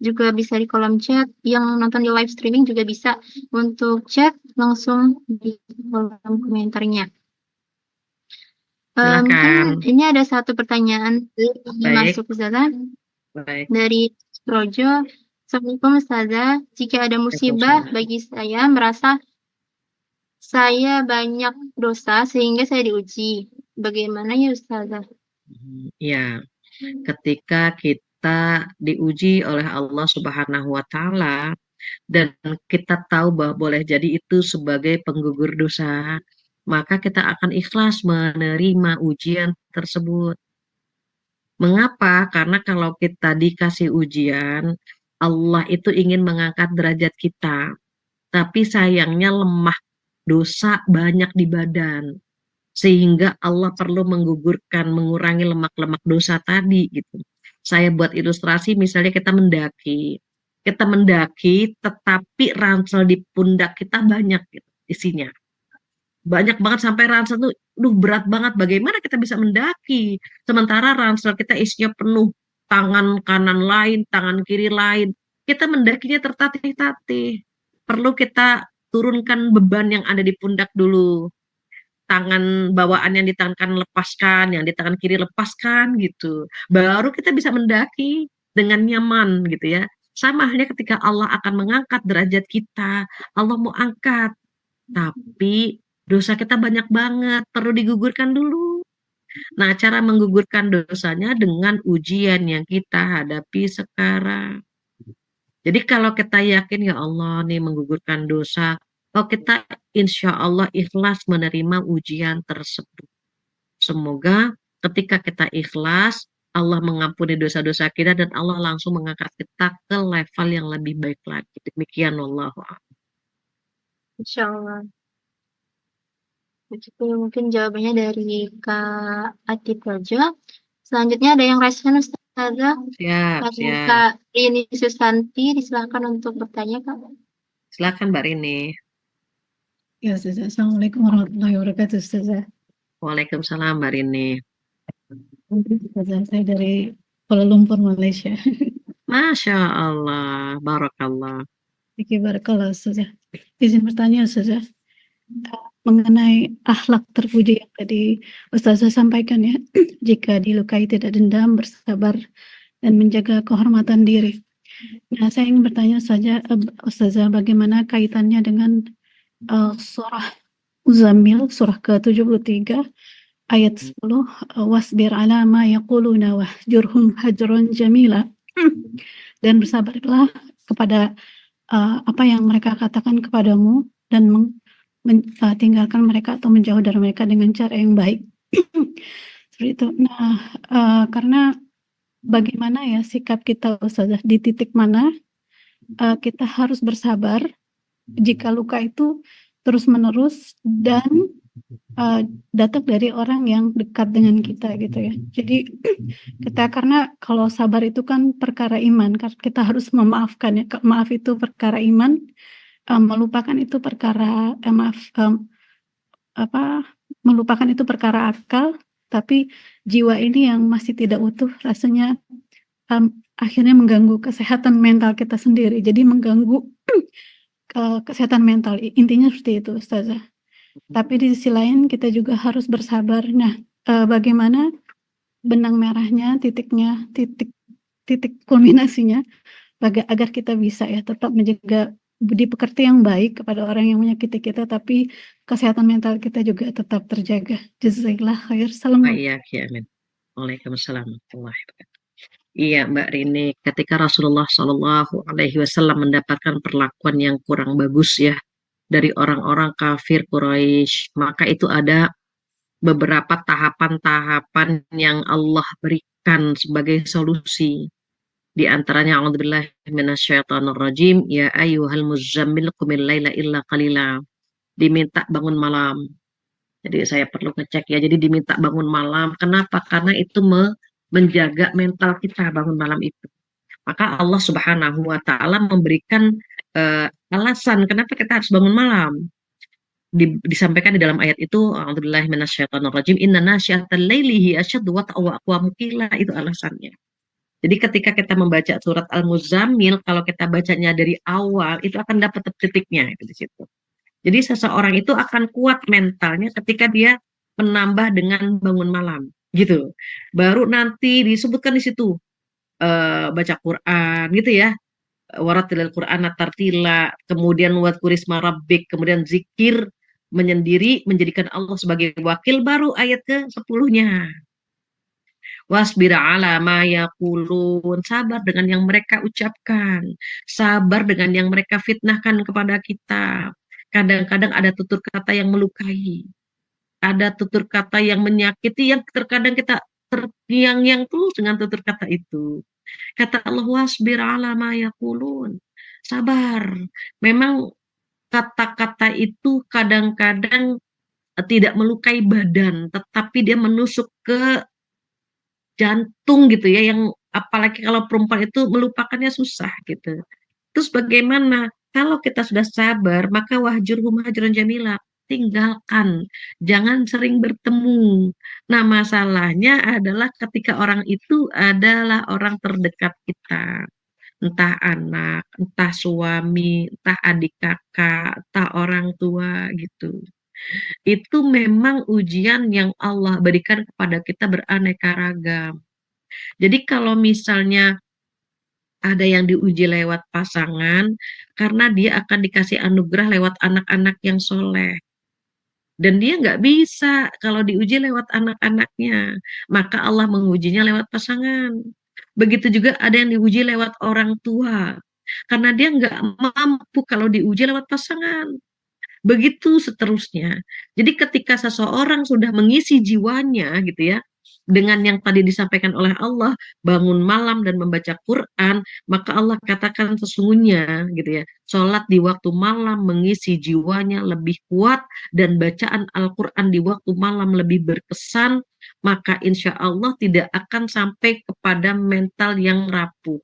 juga bisa di kolom chat, yang nonton di live streaming juga bisa untuk chat langsung di kolom komentarnya. Mungkin ini ada satu pertanyaan yang masuk Ustazah. Baik. Dari Projo, Assalamualaikum Ustazah, jika ada musibah bagi saya merasa saya banyak dosa sehingga saya diuji. Bagaimana ya Ustazah? Ya, ketika kita diuji oleh Allah Subhanahu wa taala dan kita tahu bahwa boleh jadi itu sebagai penggugur dosa, maka kita akan ikhlas menerima ujian tersebut. Mengapa? Karena kalau kita dikasih ujian, Allah itu ingin mengangkat derajat kita. Tapi sayangnya lemah, dosa banyak di badan. Sehingga Allah perlu menggugurkan, mengurangi lemak-lemak dosa tadi gitu. Saya buat ilustrasi misalnya kita mendaki. Kita mendaki tetapi ransel di pundak kita banyak gitu, isinya. Banyak banget sampai ransel tuh, berat banget. Bagaimana kita bisa mendaki? Sementara ransel kita isinya penuh, tangan kanan lain, tangan kiri lain. Kita mendakinya tertatih-tatih. Perlu kita turunkan beban yang ada di pundak dulu. Tangan bawaan yang di tangan kanan lepaskan, yang di tangan kiri lepaskan gitu. Baru kita bisa mendaki dengan nyaman gitu ya. Sama halnya ketika Allah akan mengangkat derajat kita. Allah mau angkat, tapi dosa kita banyak banget, perlu digugurkan dulu. Nah, cara menggugurkan dosanya dengan ujian yang kita hadapi sekarang. Jadi kalau kita yakin ya Allah nih menggugurkan dosa, oh kita insya Allah ikhlas menerima ujian tersebut. Semoga ketika kita ikhlas, Allah mengampuni dosa-dosa kita dan Allah langsung mengangkat kita ke level yang lebih baik lagi. Demikian wallahu a'lam. Insya Allah. Begitu mungkin jawabannya dari Kak Ati Projo. Selanjutnya ada yang raise hand Ustazah. Siap, Ada siap. Kak Rini Susanti, disilakan untuk bertanya Kak. Silakan Mbak Rini. Ya, Ustazah. Assalamualaikum warahmatullahi wabarakatuh, Ustazah. Waalaikumsalam Mbak Rini. Ustazah, saya dari Kuala Lumpur, Malaysia. Masya Allah, barakallah. Oke, barakallah, Ustazah. Izin bertanya, Ustazah. Mengenai akhlak terpuji yang tadi Ustazah sampaikan ya, jika dilukai tidak dendam, bersabar, dan menjaga kehormatan diri. Nah, saya ingin bertanya saja, Ustazah, bagaimana kaitannya dengan surah Muzammil, surah ke-73, ayat 10, wasbir ala ma yaquluna wahjurhum hajran jamila. Dan bersabarlah kepada apa yang mereka katakan kepadamu dan tinggalkan mereka atau menjauh dari mereka dengan cara yang baik. Seperti itu. Nah, karena bagaimana ya sikap kita Ustazah, di titik mana kita harus bersabar jika luka itu terus-menerus dan datang dari orang yang dekat dengan kita gitu ya. Jadi kita, karena kalau sabar itu kan perkara iman, kita harus memaafkan ya. Maaf itu perkara iman, melupakan itu perkara melupakan itu perkara akal, tapi jiwa ini yang masih tidak utuh rasanya akhirnya mengganggu kesehatan mental kita sendiri. Jadi mengganggu kesehatan mental. Intinya seperti itu, Ustazah. Tapi di sisi lain kita juga harus bersabar. Nah, bagaimana benang merahnya, titik kulminasinya, agar kita bisa ya tetap menjaga budi pekerti yang baik kepada orang yang menyakiti kita, tapi kesehatan mental kita juga tetap terjaga. Jazakallah khair. Assalamualaikum. Ya, amin. Waalaikumsalam warahmatullahi wabarakatuh. Iya Mbak Rini, ketika Rasulullah Shallallahu Alaihi Wasallam mendapatkan perlakuan yang kurang bagus ya dari orang-orang kafir Quraisy, maka itu ada beberapa tahapan-tahapan yang Allah berikan sebagai solusi. Di antaranya a'udzubillahi minasyaitonirrajim, ya ayyuhal muzammil qumil laila illa qalila. Diminta bangun malam. Jadi saya perlu ngecek ya. Jadi diminta bangun malam. Kenapa? Karena itu menjaga mental kita bangun malam itu. Maka Allah Subhanahu wa taala memberikan alasan kenapa kita harus bangun malam. Disampaikan di dalam ayat itu, a'udzubillahi minasyaitonirrajim, inna nasyiatal laili hiya asyaddu wat'an wa aqwamu qila, itu alasannya. Jadi ketika kita membaca surat Al-Muzammil, kalau kita bacanya dari awal, itu akan dapat titiknya di situ. Jadi seseorang itu akan kuat mentalnya ketika dia menambah dengan bangun malam, gitu. Baru nanti disebutkan di situ baca Quran, gitu ya. Waratilal Quran tartila, kemudian wadkurisma rabbik, kemudian zikir menyendiri, menjadikan Allah sebagai wakil, baru ayat ke-10-nya. Wasbir ala ma yaqulun, sabar dengan yang mereka ucapkan, sabar dengan yang mereka fitnahkan kepada kita. Kadang-kadang ada tutur kata yang melukai, ada tutur kata yang menyakiti, yang terkadang kita tertiang-yang terus dengan tutur kata itu. Kata Allah, wasbir ala ma yaqulun, sabar. Memang kata-kata itu kadang-kadang tidak melukai badan, tetapi dia menusuk ke jantung gitu ya, yang apalagi kalau perempuan itu melupakannya susah gitu. Terus bagaimana? Kalau kita sudah sabar, maka wahjurhum hajran jamila, tinggalkan, jangan sering bertemu. Nah, masalahnya adalah ketika orang itu adalah orang terdekat kita, entah anak, entah suami, entah adik kakak, entah orang tua gitu. Itu memang ujian yang Allah berikan kepada kita beraneka ragam. Jadi kalau misalnya ada yang diuji lewat pasangan, karena dia akan dikasih anugerah lewat anak-anak yang soleh. Dan dia nggak bisa kalau diuji lewat anak-anaknya. Maka Allah mengujinya lewat pasangan. Begitu juga ada yang diuji lewat orang tua. Karena dia nggak mampu kalau diuji lewat pasangan. Begitu seterusnya. Jadi ketika seseorang sudah mengisi jiwanya gitu ya, dengan yang tadi disampaikan oleh Allah, bangun malam dan membaca Quran, maka Allah katakan sesungguhnya gitu ya, sholat di waktu malam mengisi jiwanya lebih kuat dan bacaan Al-Quran di waktu malam lebih berkesan, maka insya Allah tidak akan sampai kepada mental yang rapuh.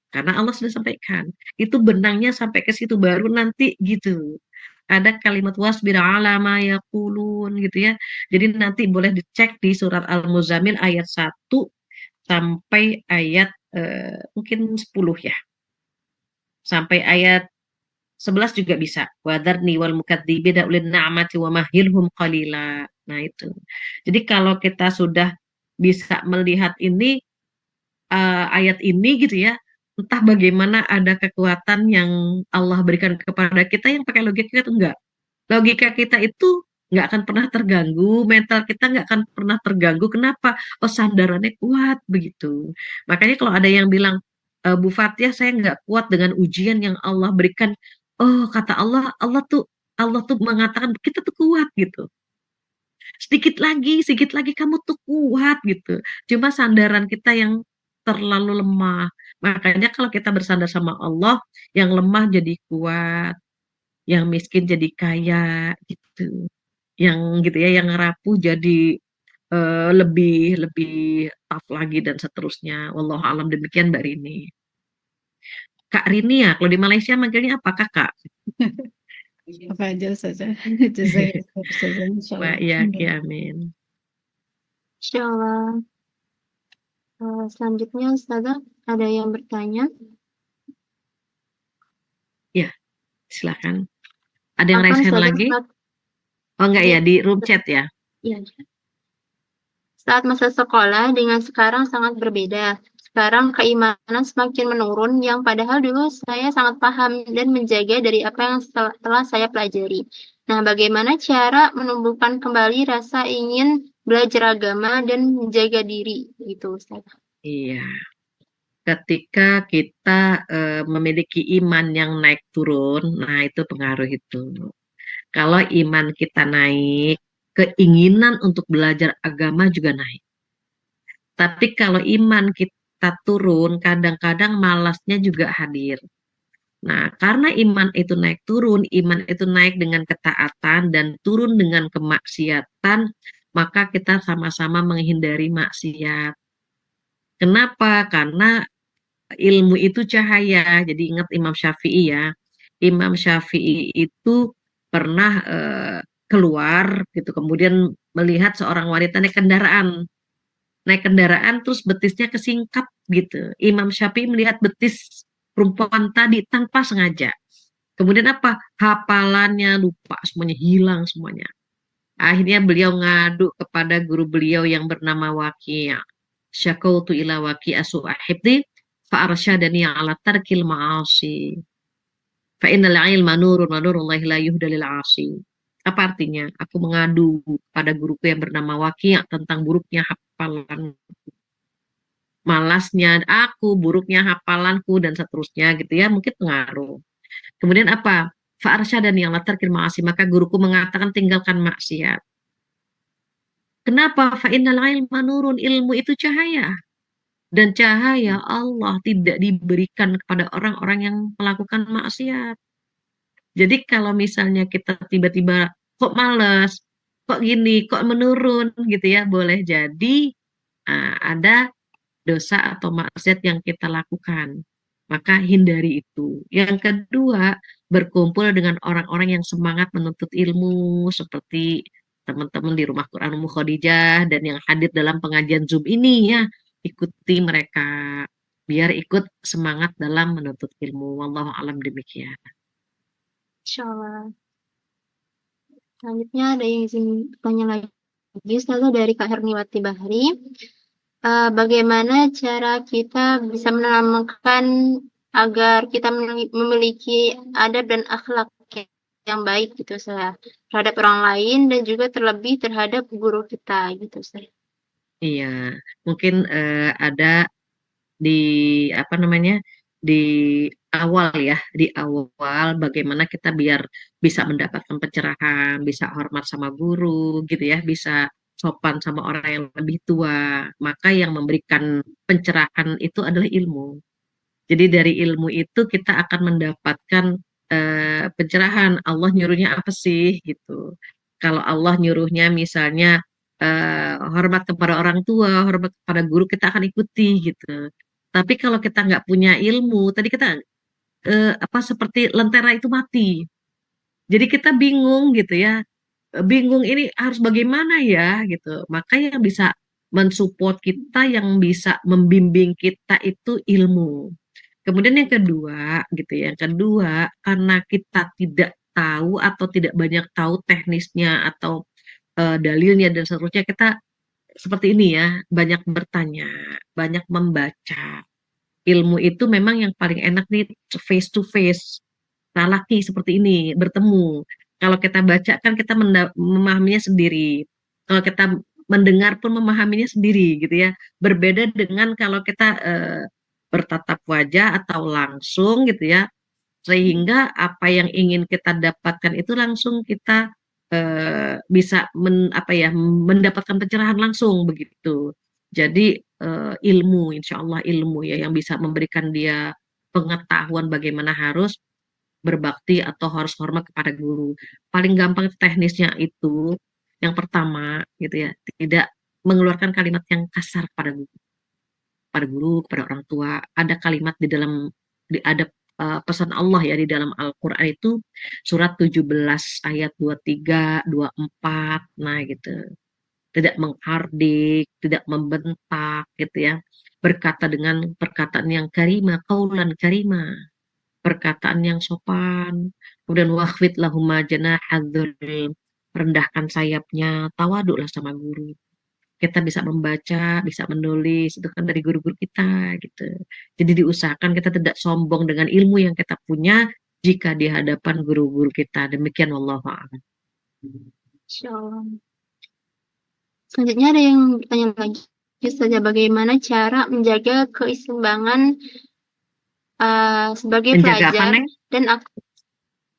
Karena Allah sudah sampaikan, itu benangnya sampai ke situ baru nanti gitu. Ada kalimat wasbir ala ma yaqulun gitu ya. Jadi nanti boleh dicek di surat Al-Muzammil ayat 1 sampai ayat mungkin 10 ya. Sampai ayat 11 juga bisa. Wadharni wal mukadzibina ulin na'mati wa mahilhum qalila. Nah itu. Jadi kalau kita sudah bisa melihat ini ayat ini gitu ya, entah bagaimana ada kekuatan yang Allah berikan kepada kita yang pakai logika itu enggak. Logika kita itu nggak akan pernah terganggu, mental kita nggak akan pernah terganggu. Kenapa? Oh, sandarannya kuat begitu. Makanya kalau ada yang bilang, Bu Fatia, saya nggak kuat dengan ujian yang Allah berikan. Oh, kata Allah, Allah tuh mengatakan kita tuh kuat gitu. Sedikit lagi kamu tuh kuat gitu. Cuma sandaran kita yang terlalu lemah. Makanya kalau kita bersandar sama Allah, yang lemah jadi kuat, yang miskin jadi kaya gitu. Yang gitu ya, yang rapuh jadi lebih lebih tough lagi dan seterusnya. Wallahu alam, demikian Mbak Rini. Kak Rini ya, kalau di Malaysia manggilnya apa Kakak? Apa aja saja. Jazakallah saja, Mbak insyaallah. ya, amin. Insyaallah. Selanjutnya Ustazah ada yang bertanya. Ya, silakan. Ada yang Akan raise hand Ustazah lagi? saat Oh enggak ya, di room chat ya? ya, saat masa sekolah dengan sekarang sangat berbeda. Sekarang keimanan semakin menurun yang padahal dulu saya sangat paham dan menjaga dari apa yang telah saya pelajari. Nah, bagaimana cara menumbuhkan kembali rasa ingin belajar agama dan menjaga diri gitu, Ustaz? Iya. Ketika kita memiliki iman yang naik turun, nah itu pengaruh itu. Kalau iman kita naik, keinginan untuk belajar agama juga naik. Tapi kalau iman kita turun, kadang-kadang malasnya juga hadir. Nah, karena iman itu naik turun, iman itu naik dengan ketaatan dan turun dengan kemaksiatan, maka kita sama-sama menghindari maksiat. Kenapa? Karena ilmu itu cahaya. Jadi ingat Imam Syafi'i ya. Imam Syafi'i itu pernah keluar gitu, kemudian melihat seorang wanita naik kendaraan terus betisnya kesingkap gitu. Imam Syafi'i melihat betis perempuan tadi tanpa sengaja. Kemudian apa? Hafalannya lupa semuanya, hilang semuanya. Akhirnya beliau ngadu kepada guru beliau yang bernama Waki'. Syakautu ila Waki' asu'a hifdzi fa arsyadani ala tarkil ma'asi. Fa innal ilma nurun wa nurullahi la yuhda lil 'asi. Apa artinya? Aku mengadu pada guruku yang bernama Waki' tentang buruknya hafalan, malasnya aku, buruknya hafalanku dan seterusnya gitu ya, mungkin pengaruh. Kemudian apa? Fa'arsyadani Allah tarkil ma'asi, maka guruku mengatakan tinggalkan maksiat. Kenapa? Fa'innal ilma nurun, ilmu itu cahaya. Dan cahaya Allah tidak diberikan kepada orang-orang yang melakukan maksiat. Jadi kalau misalnya kita tiba-tiba kok males, kok gini, kok menurun gitu ya, boleh jadi ada dosa atau maksiat yang kita lakukan. Maka hindari itu. Yang kedua, berkumpul dengan orang-orang yang semangat menuntut ilmu seperti teman-teman di Rumah Quran Ummu Khadijah dan yang hadir dalam pengajian Zoom ini ya, ikuti mereka biar ikut semangat dalam menuntut ilmu. Wallahu alam demikian. Insyaallah. Selanjutnya ada yang izin tanya lagi, Ustazah dari Kak Herniwati Bahri. Bagaimana cara kita bisa menanamkan agar kita memiliki adab dan akhlak yang baik gitu Ustazah, terhadap orang lain dan juga terlebih terhadap guru kita gitu Ustazah. Iya, mungkin ada di apa namanya di awal bagaimana kita biar bisa mendapatkan pencerahan, bisa hormat sama guru gitu ya, bisa sopan sama orang yang lebih tua, maka yang memberikan pencerahan itu adalah ilmu. Jadi dari ilmu itu kita akan mendapatkan pencerahan. Allah nyuruhnya apa sih gitu. Kalau Allah nyuruhnya misalnya hormat kepada orang tua, hormat kepada guru, kita akan ikuti gitu. Tapi kalau kita nggak punya ilmu, tadi kita apa seperti lentera itu mati. Jadi kita bingung gitu ya. Bingung ini harus bagaimana ya gitu. Maka yang bisa mensupport kita, yang bisa membimbing kita itu ilmu. Kemudian yang kedua gitu ya, yang kedua karena kita tidak tahu atau tidak banyak tahu teknisnya atau dalilnya dan seterusnya, kita seperti ini ya, banyak bertanya, banyak membaca. Ilmu itu memang yang paling enak nih face to face, laki seperti ini bertemu. Kalau kita baca kan kita memahaminya sendiri. Kalau kita mendengar pun memahaminya sendiri gitu ya. Berbeda dengan kalau kita bertatap wajah atau langsung gitu ya. Sehingga apa yang ingin kita dapatkan itu langsung kita bisa apa ya, mendapatkan pencerahan langsung begitu. Jadi ilmu, insya Allah ilmu ya yang bisa memberikan dia pengetahuan bagaimana harus berbakti atau harus hormat kepada guru. Paling gampang teknisnya itu yang pertama gitu ya, tidak mengeluarkan kalimat yang kasar pada guru, kepada orang tua. Ada kalimat di dalam ada pesan Allah ya di dalam Al-Qur'an itu surat 17 ayat 23, 24. Nah gitu. Tidak menghardik, tidak membentak gitu ya. Berkata dengan perkataan yang karimah, qaulan karimah, perkataan yang sopan. Kemudian wahfid lahuma janahadzul, rendahkan sayapnya, tawaduklah sama guru. Kita bisa membaca, bisa menulis, itu kan dari guru-guru kita gitu. Jadi diusahakan kita tidak sombong dengan ilmu yang kita punya jika di hadapan guru-guru kita. Demikian wallahu a'lam. Insyaallah. Selanjutnya ada yang bertanya lagi. Saja bagaimana cara menjaga keseimbangan sebagai Menjaga apa, pelajar Neng? dan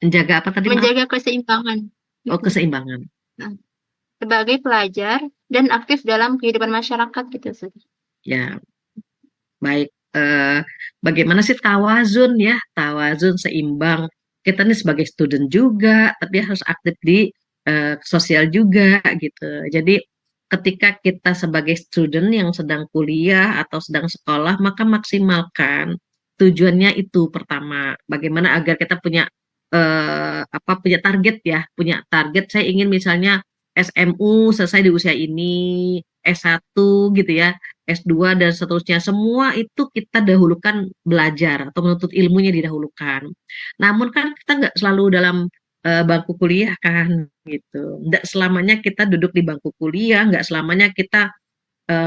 Menjaga apa tadi, maaf? menjaga keseimbangan Oh, keseimbangan. sebagai pelajar dan aktif dalam kehidupan masyarakat gitu Ustaz. Ya, baik. Bagaimana sih tawazun ya? Tawazun seimbang. Kita nih sebagai student juga, tapi harus aktif di sosial juga gitu. Jadi ketika kita sebagai student yang sedang kuliah atau sedang sekolah, maka maksimalkan tujuannya itu pertama. Bagaimana agar kita punya apa, punya target ya, punya target. Saya ingin misalnya SMU selesai di usia ini, S1 gitu ya, S2 dan seterusnya. Semua itu kita dahulukan belajar atau menuntut ilmunya didahulukan. Namun kan kita nggak selalu dalam bangku kuliah kan gitu. Nggak selamanya kita duduk di bangku kuliah, nggak selamanya kita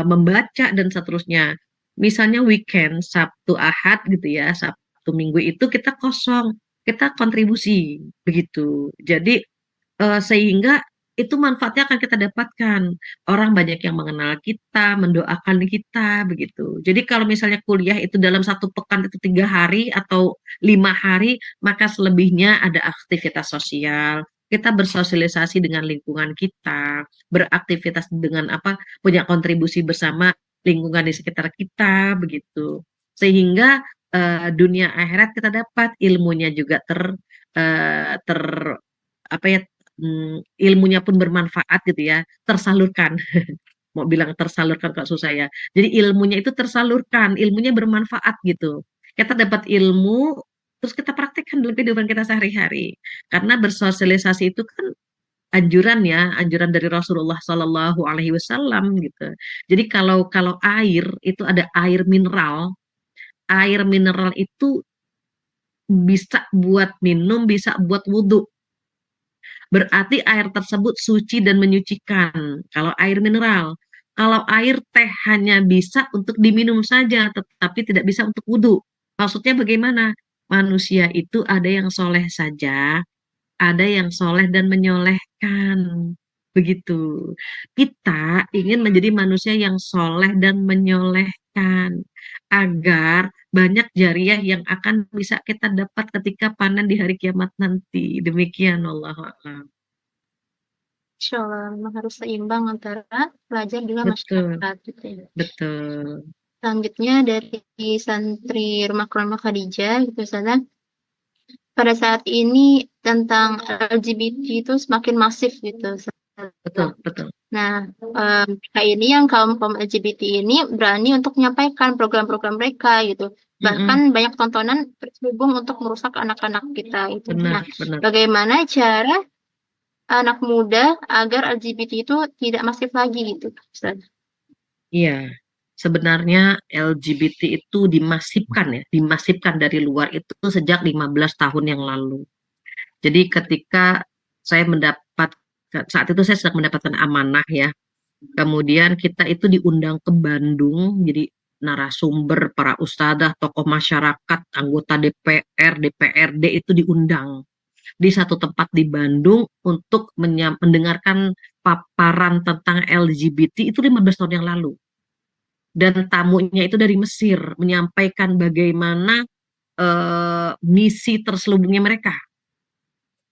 membaca dan seterusnya. Misalnya weekend, Sabtu, Ahad gitu ya, Sabtu Minggu itu kita kosong, kita kontribusi begitu. Jadi sehingga itu manfaatnya akan kita dapatkan. Orang banyak yang mengenal kita, mendoakan kita, begitu. Jadi kalau misalnya kuliah itu dalam satu pekan itu 3 hari atau 5 hari, maka selebihnya ada aktivitas sosial. Kita bersosialisasi dengan lingkungan kita, beraktivitas dengan apa, punya kontribusi bersama lingkungan di sekitar kita, begitu. Sehingga dunia akhirat kita dapat ilmunya juga ter apa ya, ilmunya pun bermanfaat gitu ya, tersalurkan. Mau bilang tersalurkan kok susah ya. Jadi ilmunya itu tersalurkan, ilmunya bermanfaat gitu. Kita dapat ilmu, terus kita praktekkan dalam kehidupan kita sehari-hari. Karena bersosialisasi itu kan anjuran ya, anjuran dari Rasulullah Shallallahu Alaihi Wasallam gitu. Jadi kalau air itu ada air mineral itu bisa buat minum, bisa buat wudhu. Berarti air tersebut suci dan menyucikan. Kalau air mineral, kalau air teh hanya bisa untuk diminum saja, tetapi tidak bisa untuk wudhu. Maksudnya bagaimana? Manusia itu ada yang soleh saja, ada yang soleh dan menyolehkan. Begitu. Kita ingin menjadi manusia yang soleh dan menyolehkan. Agar banyak jariah yang akan bisa kita dapat ketika panen di hari kiamat nanti. Demikian, Wallahu a'lam. Insya Allah memang harus seimbang antara pelajar juga Betul, masyarakat gitu ya. betul. Selanjutnya dari santri Rumah Keluarga Khadijah gitu Ustazah. Pada saat ini tentang LGBT itu semakin masif gitu Ustazah. Betul, betul. Nah, kayak ini yang kaum LGBT ini berani untuk menyampaikan program-program mereka gitu. Bahkan banyak tontonan berhubung untuk merusak anak-anak kita itu. Nah, Benar, benar. bagaimana cara anak muda agar LGBT itu tidak masif lagi gitu, Ustaz? Iya, sebenarnya LGBT itu dimasifkan dari luar itu sejak 15 tahun yang lalu. Jadi ketika saya saat itu saya sedang mendapatkan amanah ya, kemudian kita itu diundang ke Bandung, jadi narasumber, para ustadzah, tokoh masyarakat, anggota DPR, DPRD itu diundang di satu tempat di Bandung untuk mendengarkan paparan tentang LGBT itu 15 tahun yang lalu. Dan tamunya itu dari Mesir, menyampaikan bagaimana misi terselubungnya mereka.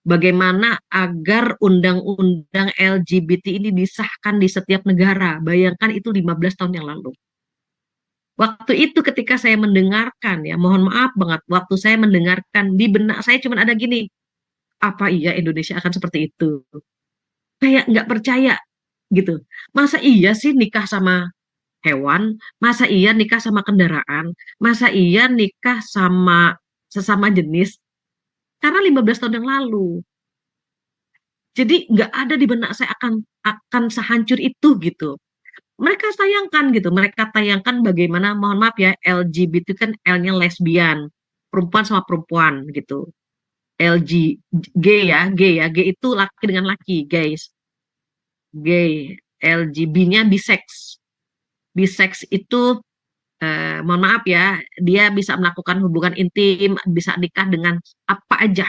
Bagaimana agar undang-undang LGBT ini disahkan di setiap negara. Bayangkan itu 15 tahun yang lalu. Waktu itu ketika saya mendengarkan, ya mohon maaf banget, waktu saya mendengarkan, di benak saya cuma ada gini, apa iya Indonesia akan seperti itu? Kayak nggak percaya gitu. Masa iya sih nikah sama hewan? Masa iya nikah sama kendaraan? Masa iya nikah sama sesama jenis? Karena 15 tahun yang lalu. Jadi nggak ada di benak saya akan sehancur itu gitu. Mereka sayangkan gitu, mereka tayangkan bagaimana, mohon maaf ya, LGBT kan L-nya lesbian, perempuan sama perempuan gitu. LG, gay itu laki dengan laki, guys. Gay, LGB-nya bisex. Bisex itu mohon maaf ya, dia bisa melakukan hubungan intim, bisa nikah dengan apa aja.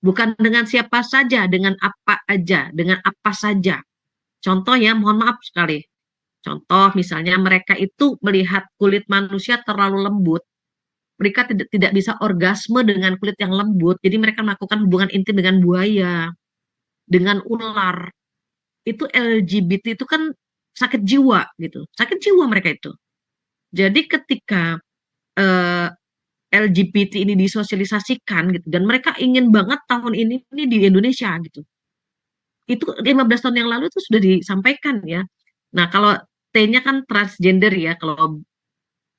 Bukan dengan siapa saja, dengan apa aja, dengan apa saja. Contoh ya, mohon maaf sekali. Contoh misalnya mereka itu melihat kulit manusia terlalu lembut. Mereka tidak bisa orgasme dengan kulit yang lembut. Jadi mereka melakukan hubungan intim dengan buaya, dengan ular. Itu LGBT itu kan sakit jiwa gitu. Sakit jiwa mereka itu. Jadi ketika eh, LGBT ini disosialisasikan gitu dan mereka ingin banget tahun ini di Indonesia gitu. Itu 15 tahun yang lalu itu sudah disampaikan ya. Nah, kalau T-nya kan transgender ya, kalau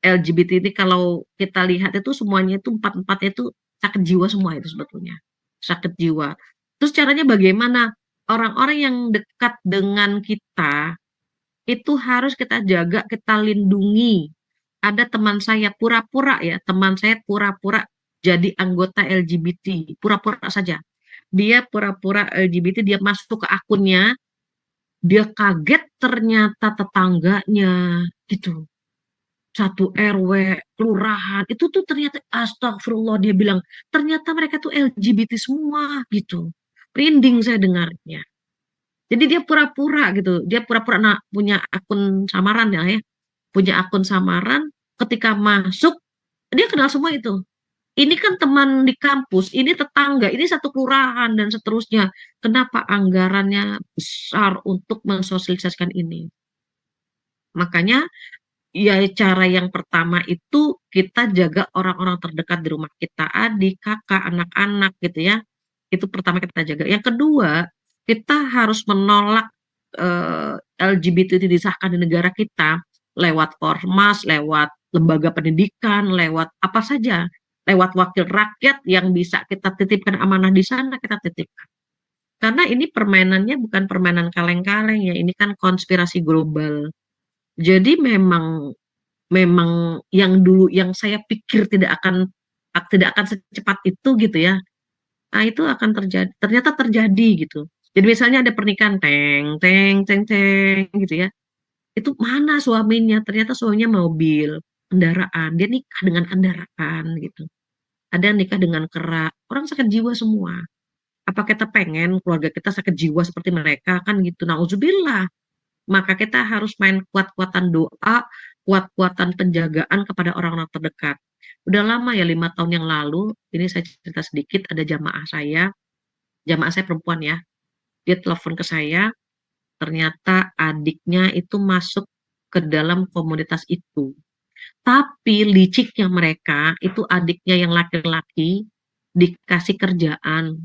LGBT ini kalau kita lihat itu semuanya itu empat-empatnya itu sakit jiwa semua itu sebetulnya. Sakit jiwa. Terus caranya bagaimana? Orang-orang yang dekat dengan kita itu harus kita jaga, kita lindungi. Ada teman saya pura-pura ya, teman saya pura-pura jadi anggota LGBT, pura-pura saja. Dia pura-pura LGBT, dia masuk ke akunnya, dia kaget ternyata tetangganya gitu. Satu RW, kelurahan, itu tuh ternyata astagfirullah dia bilang, ternyata mereka tuh LGBT semua gitu. Rinding saya dengarnya. Jadi dia pura-pura gitu, dia pura-pura punya akun samaran ya, punya akun samaran, ketika masuk, dia kenal semua itu. Ini kan teman di kampus, ini tetangga, ini satu kelurahan, dan seterusnya. Kenapa anggarannya besar untuk mensosialisasikan ini? Makanya ya cara yang pertama itu kita jaga orang-orang terdekat di rumah kita, adik, kakak, anak-anak gitu ya. Itu pertama kita jaga. Yang kedua, kita harus menolak LGBT itu disahkan di negara kita lewat ormas, lewat lembaga pendidikan, lewat apa saja, lewat wakil rakyat yang bisa kita titipkan amanah di sana, kita titipkan. Karena ini permainannya bukan permainan kaleng-kaleng ya, ini kan konspirasi global. Jadi memang memang yang dulu yang saya pikir tidak akan secepat itu gitu ya. Nah, itu akan terjadi, ternyata terjadi gitu. Jadi misalnya ada pernikahan teng teng teng teng gitu ya. Itu mana suaminya? Ternyata suaminya mobil, kendaraan. Dia nikah dengan kendaraan gitu. Ada yang nikah dengan kera. Orang sakit jiwa semua. Apa kita pengen keluarga kita sakit jiwa seperti mereka kan gitu. Nauzubillah. Maka kita harus main kuat-kuatan doa, kuat-kuatan penjagaan kepada orang-orang terdekat. Udah lama ya, 5 tahun yang lalu, ini saya cerita sedikit, ada jamaah saya perempuan ya, dia telepon ke saya, ternyata adiknya itu masuk ke dalam komunitas itu. Tapi liciknya mereka itu adiknya yang laki-laki dikasih kerjaan,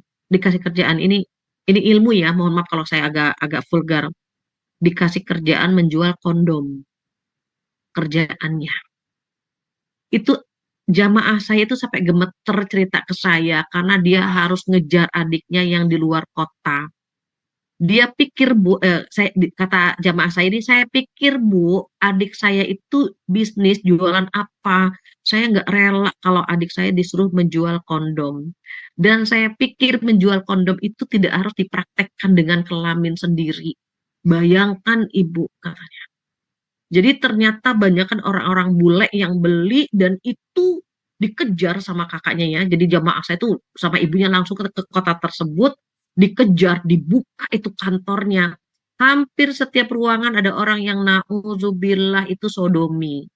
ini ilmu ya, mohon maaf kalau saya agak agak vulgar. Dikasih kerjaan menjual kondom kerjaannya. Itu jamaah saya itu sampai gemeter cerita ke saya karena dia harus ngejar adiknya yang di luar kota. Dia pikir Bu, kata jamaah saya ini, saya pikir Bu, adik saya itu bisnis jualan apa. Saya nggak rela kalau adik saya disuruh menjual kondom. Dan saya pikir menjual kondom itu tidak harus dipraktekkan dengan kelamin sendiri. Bayangkan Ibu, katanya. Jadi ternyata banyak kan orang-orang bule yang beli dan itu dikejar sama kakaknya ya. Jadi jamaah saya itu sama ibunya langsung ke kota tersebut, dikejar, dibuka itu kantornya. Hampir setiap ruangan ada orang yang na'udzubillah itu sodomi.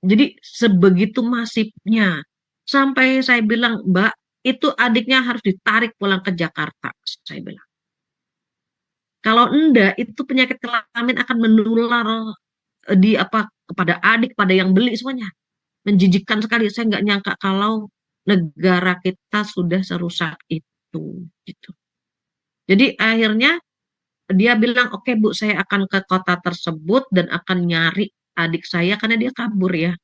Jadi sebegitu masifnya. Sampai saya bilang, Mbak, itu adiknya harus ditarik pulang ke Jakarta, saya bilang. Kalau enggak, itu penyakit kelamin akan menular di apa kepada adik, pada yang beli semuanya. Menjijikkan sekali. Saya nggak nyangka kalau negara kita sudah serusak itu, gitu. Jadi akhirnya dia bilang, oke Bu, saya akan ke kota tersebut dan akan nyari adik saya karena dia kabur ya.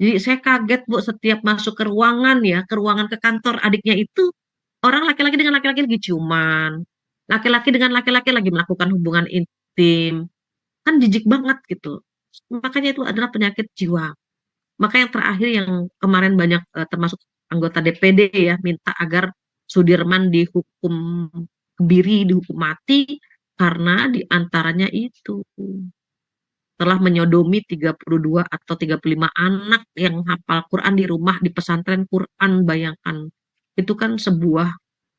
Jadi saya kaget Bu, setiap masuk ke ruangan ya, ke ruangan ke kantor adiknya itu orang laki-laki dengan laki-laki lagi ciuman, laki-laki dengan laki-laki lagi melakukan hubungan intim, kan jijik banget gitu. Makanya itu adalah penyakit jiwa. Maka yang terakhir yang kemarin banyak termasuk anggota DPD ya minta agar Sudirman dihukum kebiri, dihukum mati karena diantaranya itu telah menyodomi 32 atau 35 anak yang hafal Quran di rumah di pesantren Quran. Bayangkan itu kan sebuah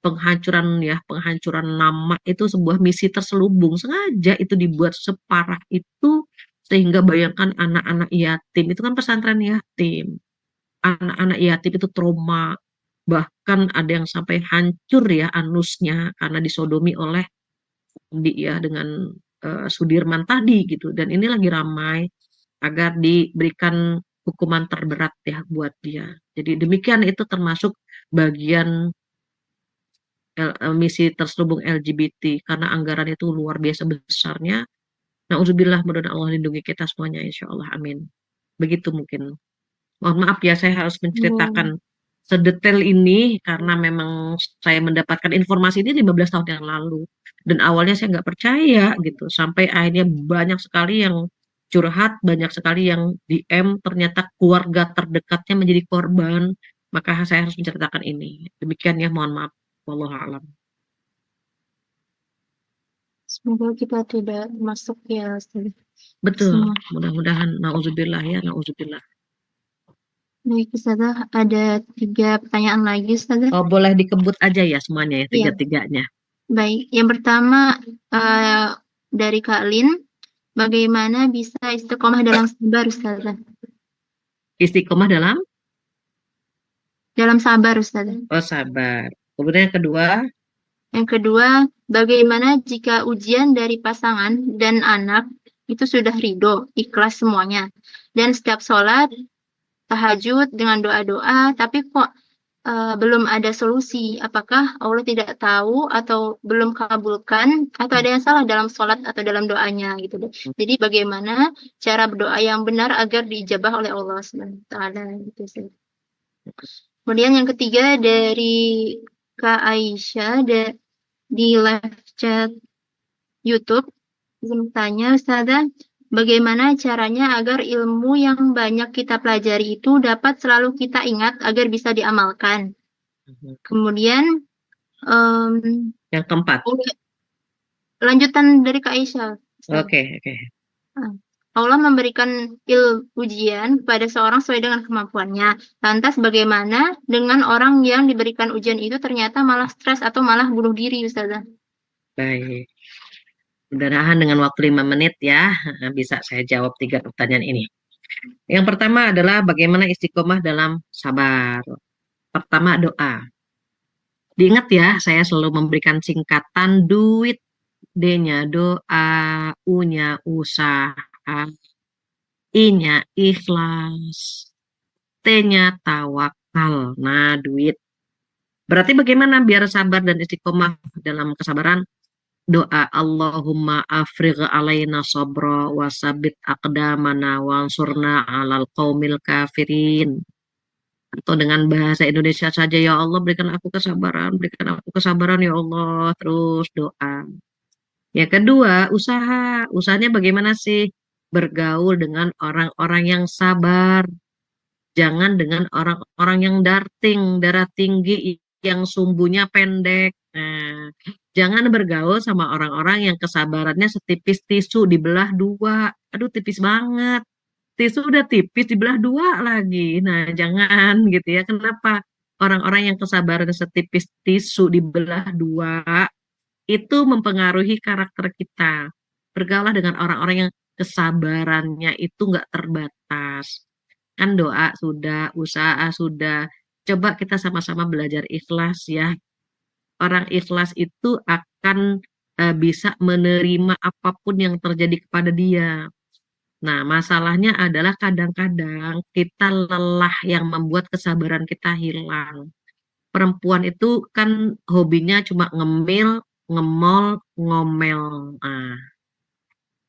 penghancuran ya, penghancuran nama, itu sebuah misi terselubung, sengaja itu dibuat separah itu sehingga bayangkan anak-anak yatim, itu kan pesantren yatim, anak-anak yatim itu trauma, bahkan ada yang sampai hancur ya anusnya karena disodomi oleh dia dengan Sudirman tadi gitu. Dan ini lagi ramai agar diberikan hukuman terberat ya buat dia. Jadi demikian, itu termasuk bagian misi terselubung LGBT karena anggaran itu luar biasa besarnya. Nauzubillah, mudah-mudahan Allah lindungi kita semuanya, insya Allah, amin. Begitu mungkin. Mohon maaf ya, saya harus menceritakan sedetail ini karena memang saya mendapatkan informasi ini 15 tahun yang lalu. Dan awalnya saya nggak percaya gitu. Sampai akhirnya banyak sekali yang curhat, banyak sekali yang DM, ternyata keluarga terdekatnya menjadi korban. Maka saya harus menceritakan ini. Demikian ya, mohon maaf. Wallahu a'lam. Semoga kita tidak masuk ya Ustaz. Betul, Semua. mudah-mudahan. Nauzubillah ya, nauzubillah. Baik Ustazah, ada 3 pertanyaan lagi Ustazah. Oh, boleh dikebut aja ya semuanya ya, Iya. tiga-tiganya. Baik, yang pertama dari Kak Lin, bagaimana bisa istiqomah dalam sabar Ustazah? Istiqomah dalam? Dalam sabar Ustazah. Oh, sabar. Kemudian yang kedua, Yang kedua, bagaimana jika ujian dari pasangan dan anak itu sudah ridho, ikhlas semuanya, dan setiap sholat, tahajud dengan doa-doa, tapi kok belum ada solusi? Apakah Allah tidak tahu atau belum kabulkan, atau ada yang salah dalam sholat atau dalam doanya gitu deh. Jadi bagaimana cara berdoa yang benar agar diijabah oleh Allah SWT gitu sih. Kemudian yang ketiga dari Kak Aisyah di live chat YouTube, tanya Ustazah, bagaimana caranya agar ilmu yang banyak kita pelajari itu dapat selalu kita ingat agar bisa diamalkan. Kemudian yang keempat. Lanjutan dari Kak Aisyah. Oke. Allah memberikan ujian kepada seorang sesuai dengan kemampuannya. Lantas bagaimana dengan orang yang diberikan ujian itu ternyata malah stres atau malah bunuh diri, Ustazah? Baik. Mudah-mudahan dengan waktu 5 menit ya, bisa saya jawab 3 pertanyaan ini. Yang pertama adalah bagaimana istiqomah dalam sabar. Pertama, doa. Diingat ya, saya selalu memberikan singkatan duit, D-nya doa, U-nya usaha, I-nya ikhlas, T-nya tawakal. Nah, duit. Berarti bagaimana biar sabar dan istiqomah dalam kesabaran? Doa Allahumma afrigh alaina sabra wasabit aqdamana wansurna alal qaumil kafirin. Atau dengan bahasa Indonesia saja, ya Allah berikan aku kesabaran ya Allah. Terus doa. Ya kedua, usaha. Usahanya bagaimana sih? Bergaul dengan orang-orang yang sabar. Jangan dengan orang-orang yang darah tinggi, yang sumbunya pendek. Nah, jangan bergaul sama orang-orang yang kesabarannya setipis tisu dibelah dua. Aduh, tipis banget. Tisu udah tipis dibelah dua lagi. Nah, jangan gitu ya. Kenapa? Orang-orang yang kesabarannya setipis tisu dibelah dua itu mempengaruhi karakter kita. Bergaulah dengan orang-orang yang kesabarannya itu nggak terbatas. Kan doa sudah, usaha sudah. Coba kita sama-sama belajar ikhlas ya. Orang ikhlas itu akan bisa menerima apapun yang terjadi kepada dia. Nah, masalahnya adalah kadang-kadang kita lelah yang membuat kesabaran kita hilang. Perempuan itu kan hobinya cuma ngemil, ngemol, ngomel. Nah,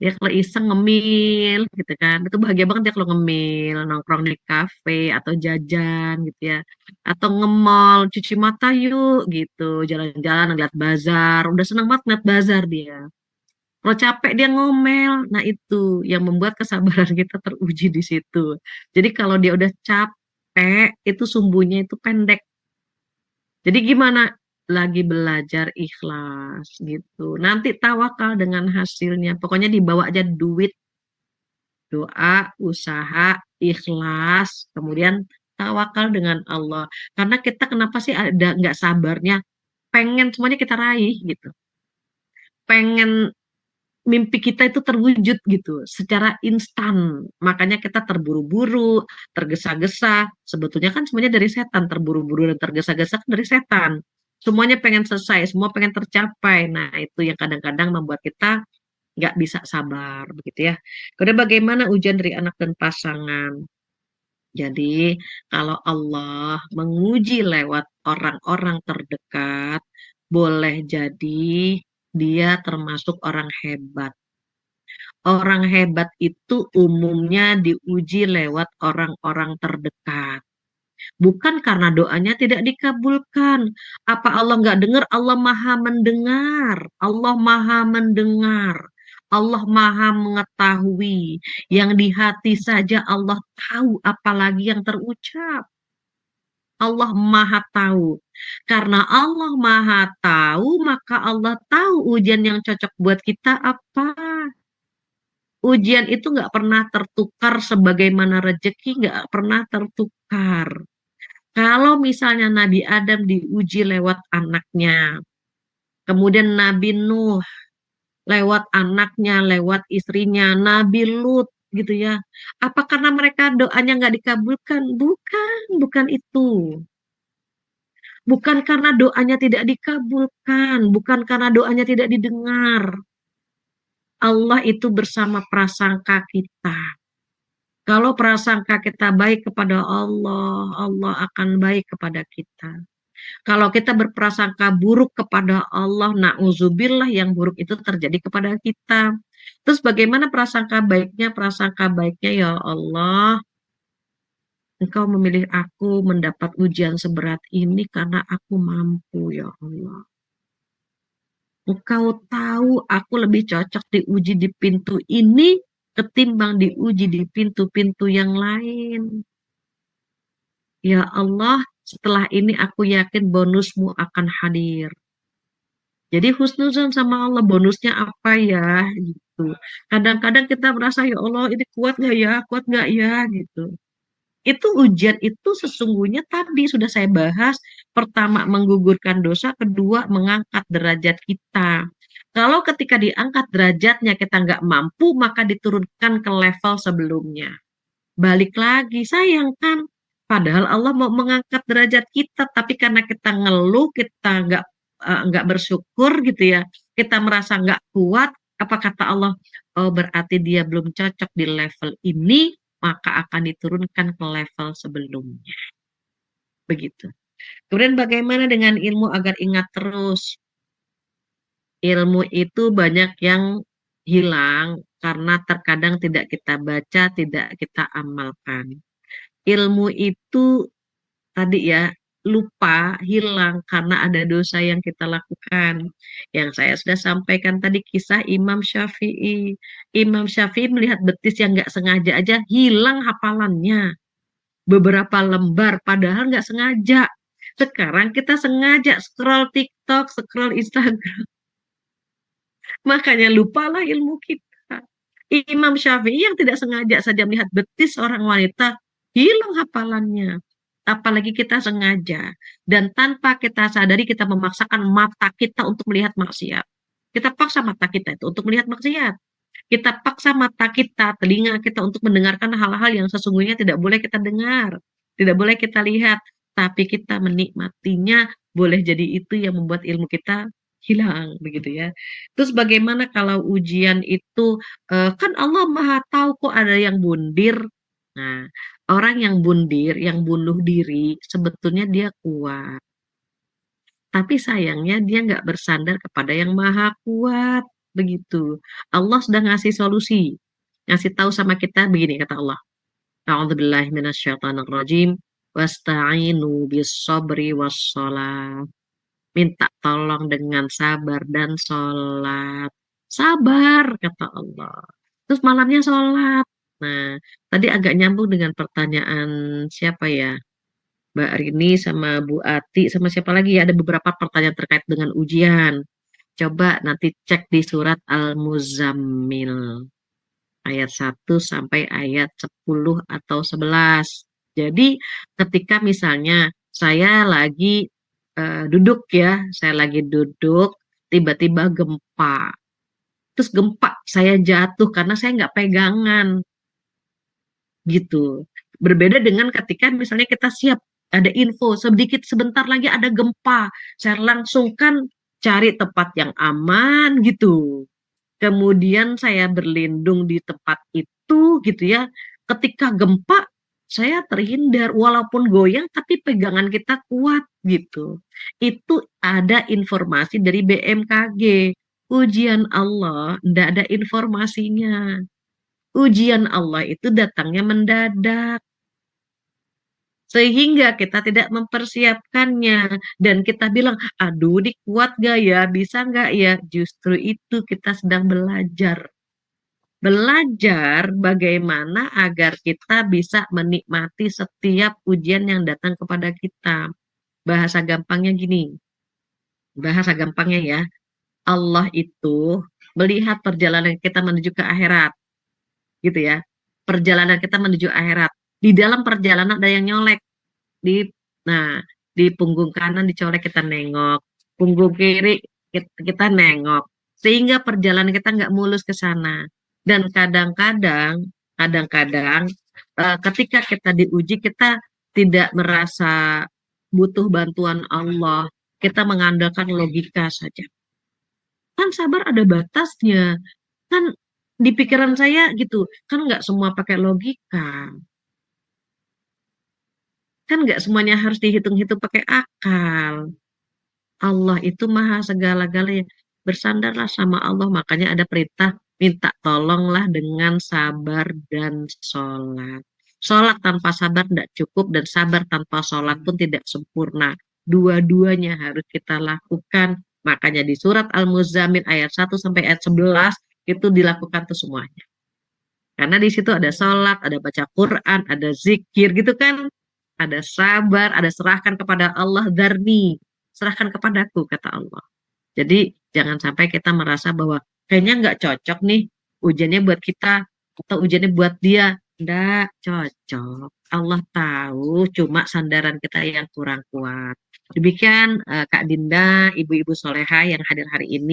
dia kalau iseng ngemil gitu kan. Itu bahagia banget dia kalau ngemil, nongkrong di kafe atau jajan gitu ya. Atau ngemol, cuci mata yuk gitu, jalan-jalan ngeliat bazar. Udah seneng banget ngeliat bazar dia. Kalau capek dia ngomel. Nah, itu yang membuat kesabaran kita teruji di situ. Jadi kalau dia udah capek, itu sumbunya itu pendek. Jadi gimana? Lagi belajar ikhlas gitu. Nanti tawakal dengan hasilnya. Pokoknya dibawa aja duit, doa, usaha, ikhlas, kemudian tawakal dengan Allah. Karena kita kenapa sih ada nggak sabarnya? Pengen semuanya kita raih gitu. Pengen mimpi kita itu terwujud gitu secara instan. Makanya kita terburu-buru, tergesa-gesa. Sebetulnya kan semuanya dari setan, terburu-buru dan tergesa-gesa kan dari setan. Semuanya pengen selesai, semua pengen tercapai. Nah, itu yang kadang-kadang membuat kita nggak bisa sabar, begitu ya. Kemudian bagaimana ujian dari anak dan pasangan? Jadi, kalau Allah menguji lewat orang-orang terdekat, boleh jadi dia termasuk orang hebat. Orang hebat itu umumnya diuji lewat orang-orang terdekat. Bukan karena doanya tidak dikabulkan. Apa Allah nggak dengar? Allah maha mendengar. Allah maha mendengar. Allah maha mengetahui. Yang di hati saja Allah tahu, apalagi yang terucap. Allah maha tahu. Karena Allah maha tahu, maka Allah tahu ujian yang cocok buat kita apa. Ujian itu nggak pernah tertukar sebagaimana rezeki nggak pernah tertukar. Kalau misalnya Nabi Adam diuji lewat anaknya, kemudian Nabi Nuh lewat anaknya, lewat istrinya, Nabi Lut gitu ya. Apa karena mereka doanya nggak dikabulkan? Bukan, bukan itu. Bukan karena doanya tidak dikabulkan, bukan karena doanya tidak didengar. Allah itu bersama prasangka kita. Kalau prasangka kita baik kepada Allah, Allah akan baik kepada kita. Kalau kita berprasangka buruk kepada Allah, na'udzubillah yang buruk itu terjadi kepada kita. Terus bagaimana prasangka baiknya? Prasangka baiknya, ya Allah, Engkau memilih aku mendapat ujian seberat ini karena aku mampu, ya Allah. Engkau tahu aku lebih cocok diuji di pintu ini ketimbang diuji di pintu-pintu yang lain. Ya Allah, setelah ini aku yakin bonusmu akan hadir. Jadi husnuzon sama Allah, bonusnya apa ya gitu. Kadang-kadang kita merasa ya Allah ini kuat nggak ya, kuat nggak ya gitu. Itu ujian itu sesungguhnya tadi sudah saya bahas. Pertama menggugurkan dosa, kedua mengangkat derajat kita. Kalau ketika diangkat derajatnya kita nggak mampu, maka diturunkan ke level sebelumnya. Balik lagi, sayang kan? Padahal Allah mau mengangkat derajat kita, tapi karena kita ngeluh, kita nggak bersyukur gitu ya, kita merasa nggak kuat. Apa kata Allah? Oh, berarti dia belum cocok di level ini, maka akan diturunkan ke level sebelumnya. Begitu. Kemudian bagaimana dengan ilmu agar ingat terus? Ilmu itu banyak yang hilang karena terkadang tidak kita baca, tidak kita amalkan. Ilmu itu tadi ya, lupa, hilang karena ada dosa yang kita lakukan. Yang saya sudah sampaikan tadi kisah Imam Syafi'i. Imam Syafi'i melihat betis yang nggak sengaja aja hilang hafalannya. Beberapa lembar, padahal nggak sengaja. Sekarang kita sengaja scroll TikTok, scroll Instagram. Makanya lupalah ilmu kita. Imam Syafi'i yang tidak sengaja saja melihat betis seorang wanita, hilang hafalannya. Apalagi kita sengaja. Dan tanpa kita sadari kita memaksakan mata kita untuk melihat maksiat. Kita paksa mata kita itu untuk melihat maksiat. Kita paksa mata kita, telinga kita untuk mendengarkan hal-hal yang sesungguhnya tidak boleh kita dengar. Tidak boleh kita lihat. Tapi kita menikmatinya, boleh jadi itu yang membuat ilmu kita hilang, begitu ya. Terus bagaimana kalau ujian itu, kan Allah Maha tahu kok ada yang bundir. Nah, orang yang bundir, yang bunuh diri, sebetulnya dia kuat. Tapi sayangnya dia nggak bersandar kepada yang maha kuat. Begitu. Allah sudah ngasih solusi. Ngasih tahu sama kita begini, kata Allah. A'udzubillahi minasyaitonirrajim. Wasta'inu bis-sabri was-shalah. Minta tolong dengan sabar dan sholat. Sabar, kata Allah. Terus malamnya sholat. Nah, tadi agak nyambung dengan pertanyaan siapa ya? Mbak Rini sama Bu Ati sama siapa lagi ya? Ada beberapa pertanyaan terkait dengan ujian. Coba nanti cek di surat Al-Muzammil. Ayat 1 sampai ayat 10 atau 11. Jadi ketika misalnya saya lagi duduk ya, saya lagi duduk, tiba-tiba gempa. Terus gempa, saya jatuh karena saya nggak pegangan. Gitu. Berbeda dengan ketika misalnya kita siap, ada info, sedikit sebentar lagi ada gempa. Saya langsung kan cari tempat yang aman gitu. Kemudian saya berlindung di tempat itu gitu ya. Ketika gempa, saya terhindar walaupun goyang tapi pegangan kita kuat gitu. Itu ada informasi dari BMKG. Ujian Allah tidak ada informasinya. Ujian Allah itu datangnya mendadak. Sehingga kita tidak mempersiapkannya. Dan kita bilang, aduh ini kuat gak ya, bisa gak ya? Justru itu kita sedang belajar. Belajar bagaimana agar kita bisa menikmati setiap ujian yang datang kepada kita. Bahasa gampangnya gini. Bahasa gampangnya ya. Allah itu melihat perjalanan kita menuju ke akhirat. Gitu ya. Perjalanan kita menuju akhirat. Di dalam perjalanan ada yang nyolek. Di punggung kanan dicolek kita nengok. Punggung kiri kita nengok. Sehingga perjalanan kita nggak mulus ke sana. Dan kadang-kadang ketika kita diuji kita tidak merasa butuh bantuan Allah. Kita mengandalkan logika saja. Kan sabar ada batasnya. Kan di pikiran saya gitu, kan nggak semua pakai logika. Kan nggak semuanya harus dihitung-hitung pakai akal. Allah itu maha segala-galanya. Bersandarlah sama Allah, makanya ada perintah minta tolonglah dengan sabar dan sholat. Sholat tanpa sabar tidak cukup dan sabar tanpa sholat pun tidak sempurna. Dua-duanya harus kita lakukan. Makanya di surat Al-Muzammil ayat 1 sampai ayat 11 itu dilakukan tuh semuanya. Karena di situ ada sholat, ada baca Quran, ada zikir gitu kan. Ada sabar, ada serahkan kepada Allah, darni. Serahkan kepadaku, kata Allah. Jadi jangan sampai kita merasa bahwa kayaknya nggak cocok nih ujiannya buat kita atau ujiannya buat dia. Nggak cocok. Allah tahu cuma sandaran kita yang kurang kuat. Demikian Kak Dinda, ibu-ibu soleha yang hadir hari ini.